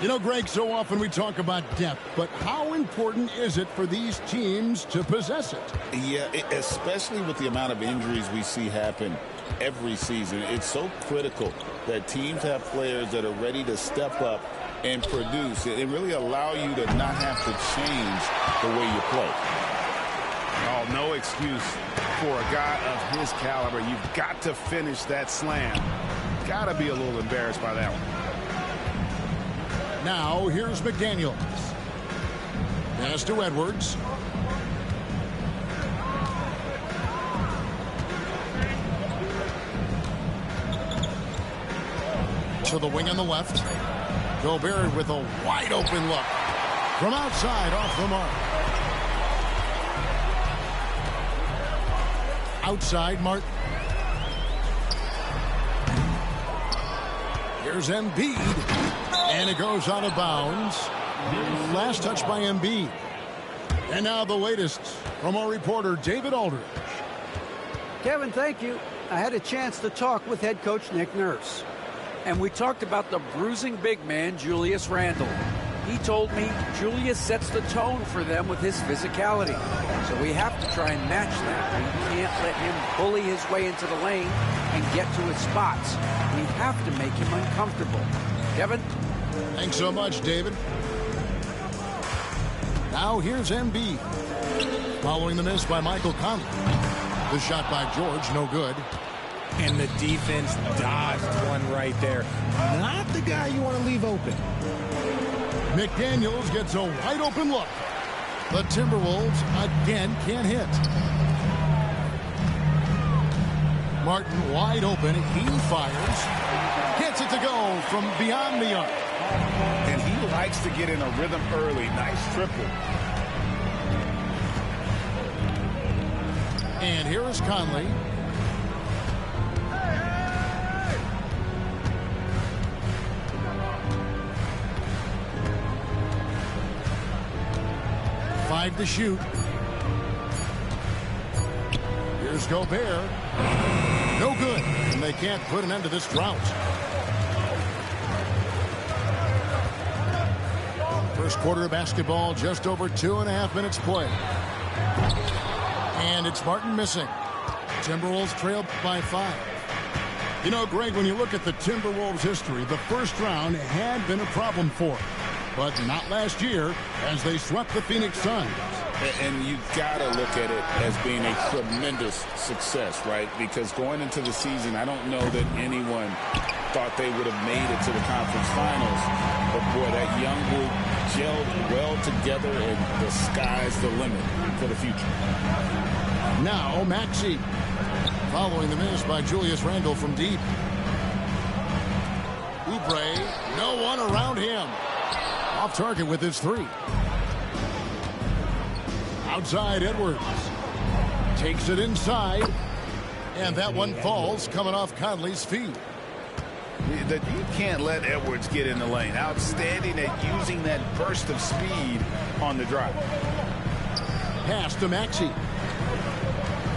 You know, Greg, so often we talk about depth, but how important is it for these teams to possess it? Yeah, especially with the amount of injuries we see happen every season. It's so critical that teams have players that are ready to step up and produce and really allow you to not have to change the way you play. Oh, no excuse for a guy of his caliber. You've got to finish that slam. Got to be a little embarrassed by that one. Now, here's McDaniels. Pass to Edwards. To the wing on the left. Gobert with a wide open look. From outside, off the mark. Outside, Martin. Here's Embiid. And it goes out of bounds. Last touch by Embiid. And now the latest from our reporter, David Aldridge. Kevin, thank you. I had a chance to talk with head coach Nick Nurse. And we talked about the bruising big man, Julius Randle. He told me Julius sets the tone for them with his physicality. So we have to try and match that. We can't let him bully his way into the lane and get to his spots. We have to make him uncomfortable. Kevin? Thanks so much, David. Now here's Embiid. Following the miss by Michael Conley. The shot by George, no good. And the defense dodged one right there. Not the guy you want to leave open. McDaniels gets a wide open look. The Timberwolves again can't hit. Martin wide open. He fires. Gets it to go from beyond the arc. And he likes to get in a rhythm early. Nice triple. And here is Conley. Five to shoot. Here's Gobert. No good. And they can't put an end to this drought. First quarter of basketball, just over 2.5 minutes played. And it's Martin missing. Timberwolves trailed by 5. You know, Greg, when you look at the Timberwolves' history, the first round had been a problem for them. But not last year, as they swept the Phoenix Suns. And you've got to look at it as being a tremendous success, right? Because going into the season, I don't know that anyone thought they would have made it to the conference finals. But, boy, that young group gelled well together, and the sky's the limit for the future. Now, Maxey. Following the miss by Julius Randle from deep. Oubre, no one around him. Off target with his 3. Outside Edwards. Takes it inside. And that one falls coming off Conley's feet. You can't let Edwards get in the lane. Outstanding at using that burst of speed on the drive. Pass to Maxey.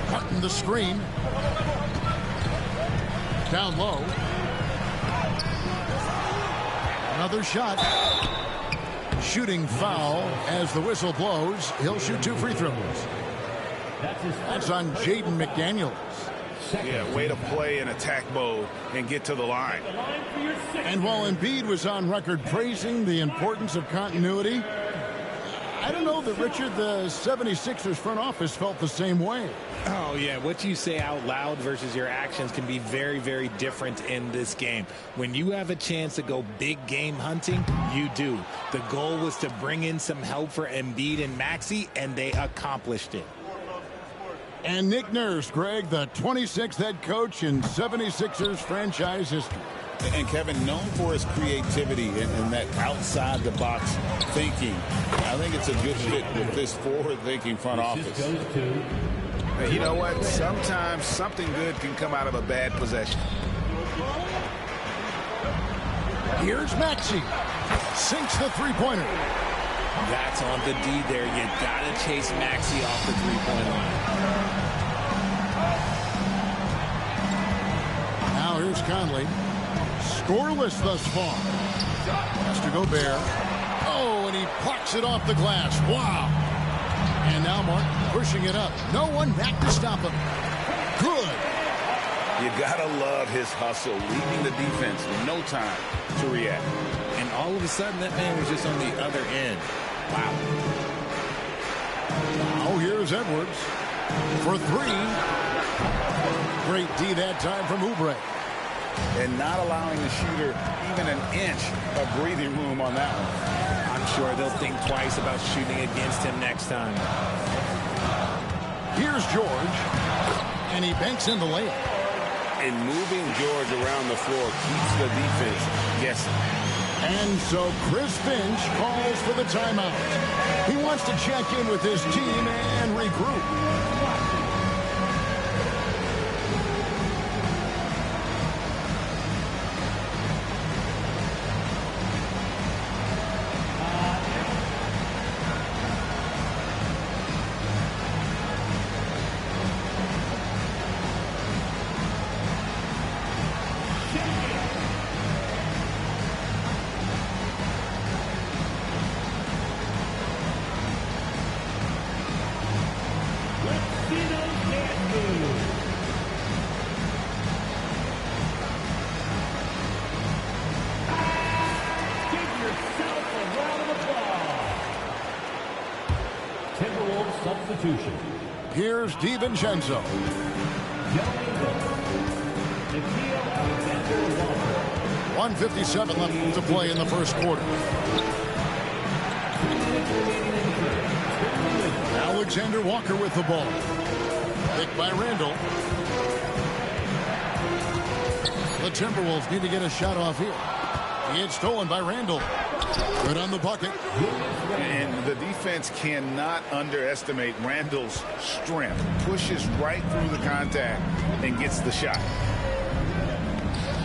Cutting the screen. Down low. Another shot. Shooting foul as the whistle blows. He'll shoot 2 free throws. That's on Jaden McDaniels. Yeah, way to play in attack mode and get to the line. And while Embiid was on record praising the importance of continuity, I don't know that, Richard, the 76ers front office felt the same way. Oh, yeah. What you say out loud versus your actions can be very, very different in this game. When you have a chance to go big game hunting, you do. The goal was to bring in some help for Embiid and Maxey, and they accomplished it. And Nick Nurse, Greg, the 26th head coach in 76ers franchise history. And Kevin, known for his creativity and that outside-the-box thinking, I think it's a good fit with this forward-thinking front office. You know what? Sometimes something good can come out of a bad possession. Here's Maxey. Sinks the three-pointer. That's on the D there. You got to chase Maxey off the three-point line. Now here's Conley. Scoreless thus far. Has to Gobert. Oh, and he plucks it off the glass. Wow. And now Martin pushing it up. No one back to stop him. Good. You gotta love his hustle, leaving the defense with no time to react. And all of a sudden, that man was just on the other end. Wow. Now here's Edwards for 3. Great D that time from Oubre. And not allowing the shooter even an inch of breathing room on that one. I'm sure they'll think twice about shooting against him next time. Here's George. And he banks in the layup. And moving George around the floor keeps the defense guessing. And so Chris Finch calls for the timeout. He wants to check in with his team and regroup. Timberwolves substitution. Here's DiVincenzo. 1:57 left to play in the first quarter. Alexander Walker with the ball. Picked by Randall. The Timberwolves need to get a shot off here. It's stolen by Randall. Good on the bucket. And the defense cannot underestimate Randall's strength. Pushes right through the contact and gets the shot.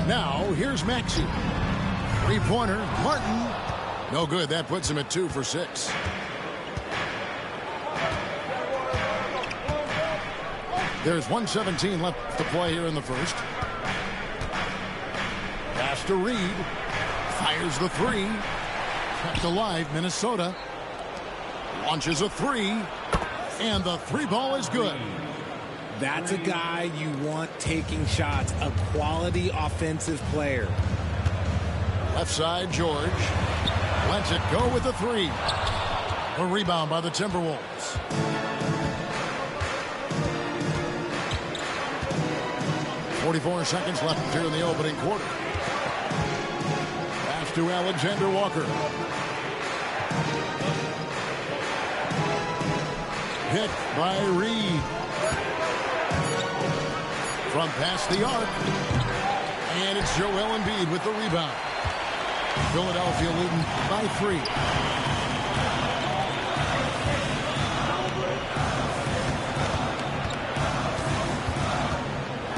Now, here's Maxey. Three-pointer, Martin. No good. That puts him at 2 for 6. There's 1:17 left to play here in the first. Pass to Reed. Fires the three. Kept alive, Minnesota. Launches a three. And the three ball is good. That's a guy you want taking shots. A quality offensive player. Left side, George. Lets it go with the three. A rebound by the Timberwolves. .44 seconds left here in the opening quarter. Pass to Alexander Walker. Hit by Reed. From past the arc. And it's Joel Embiid with the rebound. Philadelphia leading by 3.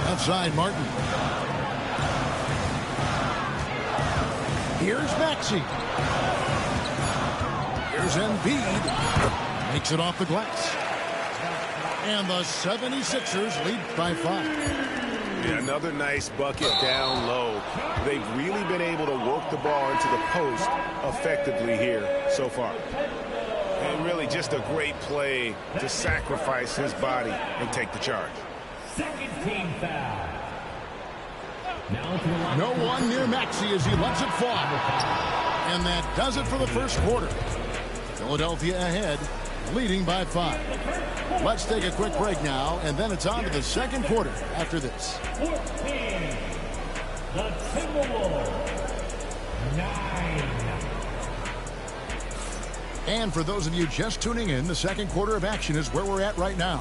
Outside, Martin. Here's Maxey. Here's Embiid. Makes it off the glass. And the 76ers lead by 5. Yeah, another nice bucket down low. They've really been able to work the ball into the post effectively here so far. And really just a great play to sacrifice his body and take the charge. Second team foul. No one near Maxey as he lets it fall. And that does it for the first quarter. Philadelphia ahead, leading by 5. Let's take a quick break now, and then it's on to the second quarter after this. 14. The Timberwolves. 9. And for those of you just tuning in, the second quarter of action is where we're at right now.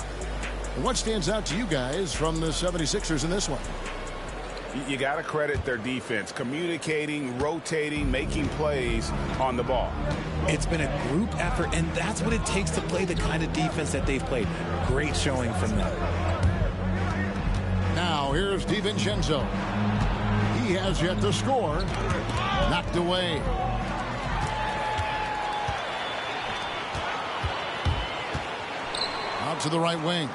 What stands out to you guys from the 76ers in this one? You got to credit their defense, communicating, rotating, making plays on the ball. It's been a group effort, and that's what it takes to play the kind of defense that they've played. Great showing from them. Now, here's DiVincenzo. He has yet to score. Knocked away. Out to the right wing.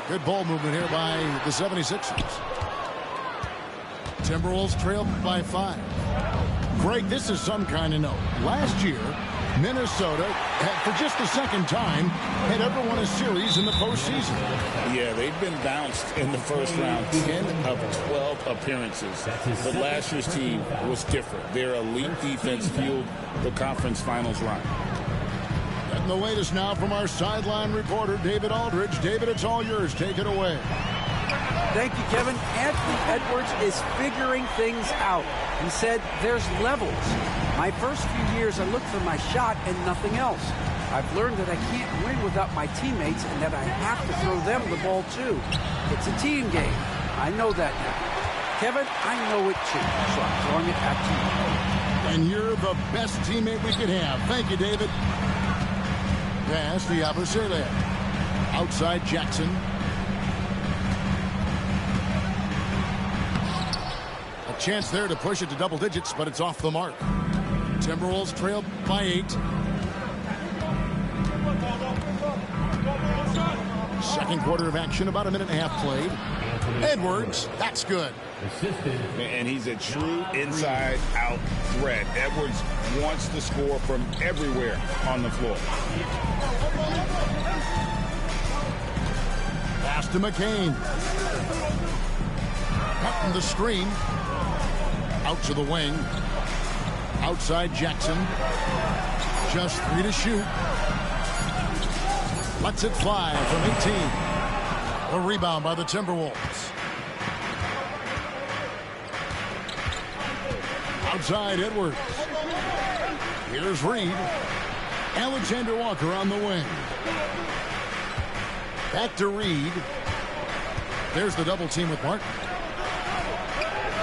Good ball movement here by the 76ers. Timberwolves trailed by 5. Greg, this is some kind of note. Last year, Minnesota had, for just the second time, had ever won a series in the postseason. Yeah, they've been bounced in the first round 10 of 12 appearances. But last year's team was different. Their elite defense fueled the conference finals run. Getting the latest now from our sideline reporter, David Aldridge. David, it's all yours. Take it away. Thank you, Kevin. Anthony Edwards is figuring things out. He said there's levels. My first few years, I looked for my shot and nothing else. I've learned that I can't win without my teammates and that I have to throw them the ball too. It's a team game. I know that now. Kevin, I know it too, so I'm throwing it back to you. And you're the best teammate we could have. Thank you, David. Pass to Yabusele. Outside Jackson. A chance there to push it to double digits, but it's off the mark. Timberwolves trailed by 8. Second quarter of action, about a minute and a half played. Edwards, that's good. And he's a true inside-out threat. Edwards wants to score from everywhere on the floor. Pass to McCain. Cutting the screen. Out to the wing. Outside Jackson. Just 3 to shoot. Lets it fly from 18. A rebound by the Timberwolves. Outside Edwards. Here's Reed. Alexander Walker on the wing. Back to Reed. There's the double team with Martin.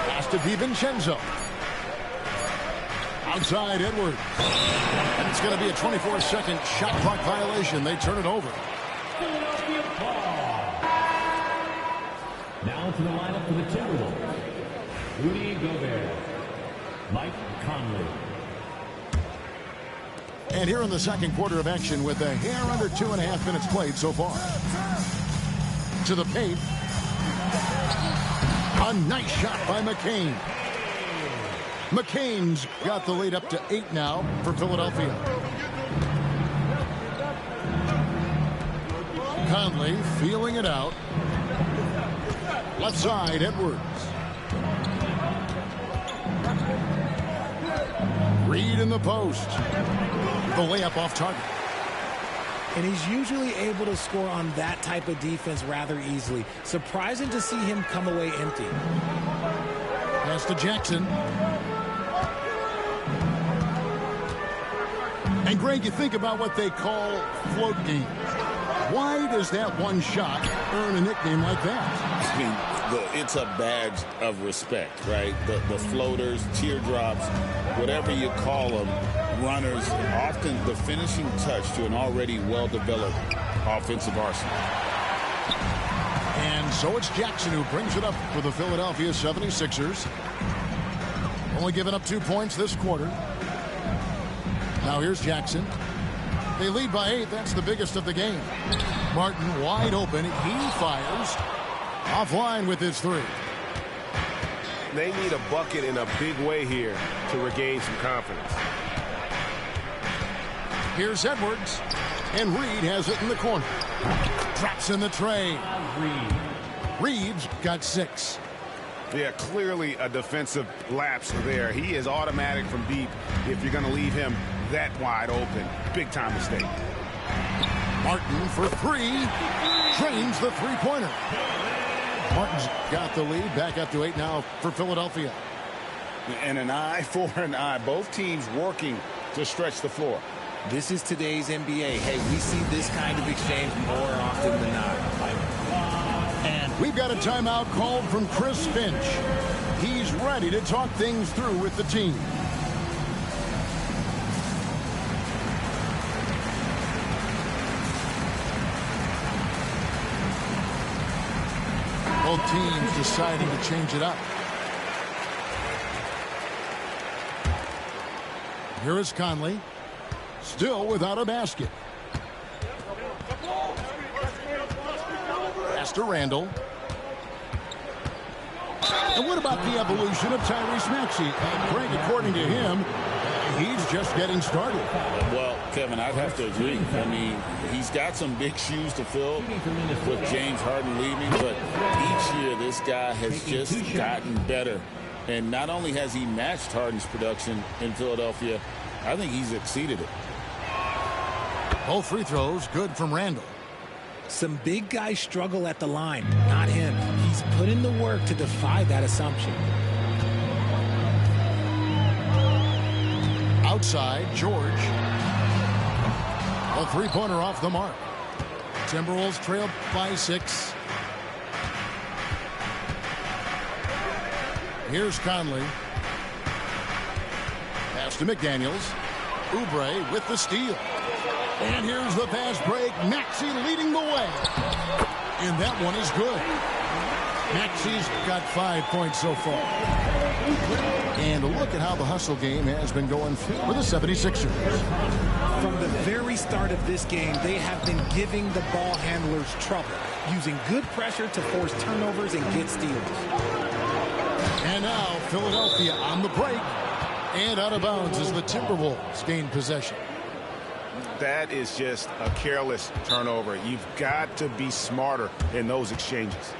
Pass to DiVincenzo. Outside Edwards. And it's going to be a 24-second shot clock violation. They turn it over. Now to the lineup for the Timberwolves. Rudy Gobert. Mike Conley. And here in the second quarter of action with a hair under 2.5 minutes played so far. To the paint. A nice shot by McCain. McCain's got the lead up to 8 now for Philadelphia. Conley feeling it out. Left side, Edwards. Reed in the post. The layup off target. And he's usually able to score on that type of defense rather easily. Surprising to see him come away empty. Pass to Jackson. And Greg, you think about what they call float games. Why does that one shot earn a nickname like that? I mean, it's a badge of respect, right? The floaters, teardrops, whatever you call them, runners, often the finishing touch to an already well-developed offensive arsenal. And so it's Jackson who brings it up for the Philadelphia 76ers. Only giving up 2 points this quarter. Now here's Jackson. They lead by 8. That's the biggest of the game. Martin wide open. He fires. Offline with his 3. They need a bucket in a big way here to regain some confidence. Here's Edwards. And Reed has it in the corner. Drops in the tray. Reed's got 6. Yeah, clearly a defensive lapse there. He is automatic from deep if you're going to leave him that wide open. Big time mistake. Martin for 3. Drains the three-pointer. Martin's got the lead. Back up to 8 now for Philadelphia. And an eye for an eye. Both teams working to stretch the floor. This is today's NBA. Hey, we see this kind of exchange more often than not. And we've got a timeout called from Chris Finch. He's ready to talk things through with the team. Both teams deciding to change it up. Here is Conley. Still without a basket. Pass to Randall. And what about the evolution of Tyrese Maxey? Greg, according to him, he's just getting started. Well, Kevin, I'd have to agree. I mean, he's got some big shoes to fill with James Harden leaving, but each year this guy has just gotten better. And not only has he matched Harden's production in Philadelphia, I think he's exceeded it. Both free throws good from Randall. Some big guys struggle at the line, not him. He's put in the work to defy that assumption. Outside, George. A three-pointer off the mark. Timberwolves trail by 6. Here's Conley. Pass to McDaniels. Oubre with the steal. And here's the fast break. Maxey leading the way. And that one is good. Maxey's got 5 points so far. And look at how the hustle game has been going for the 76ers. From the very start of this game, they have been giving the ball handlers trouble, using good pressure to force turnovers and get steals. And now Philadelphia on the break. And out of bounds as the Timberwolves gain possession. That is just a careless turnover. You've got to be smarter in those exchanges.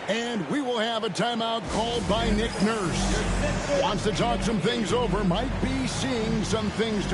And we will have a timeout called by Nick Nurse. Wants to talk some things over, might be seeing some things to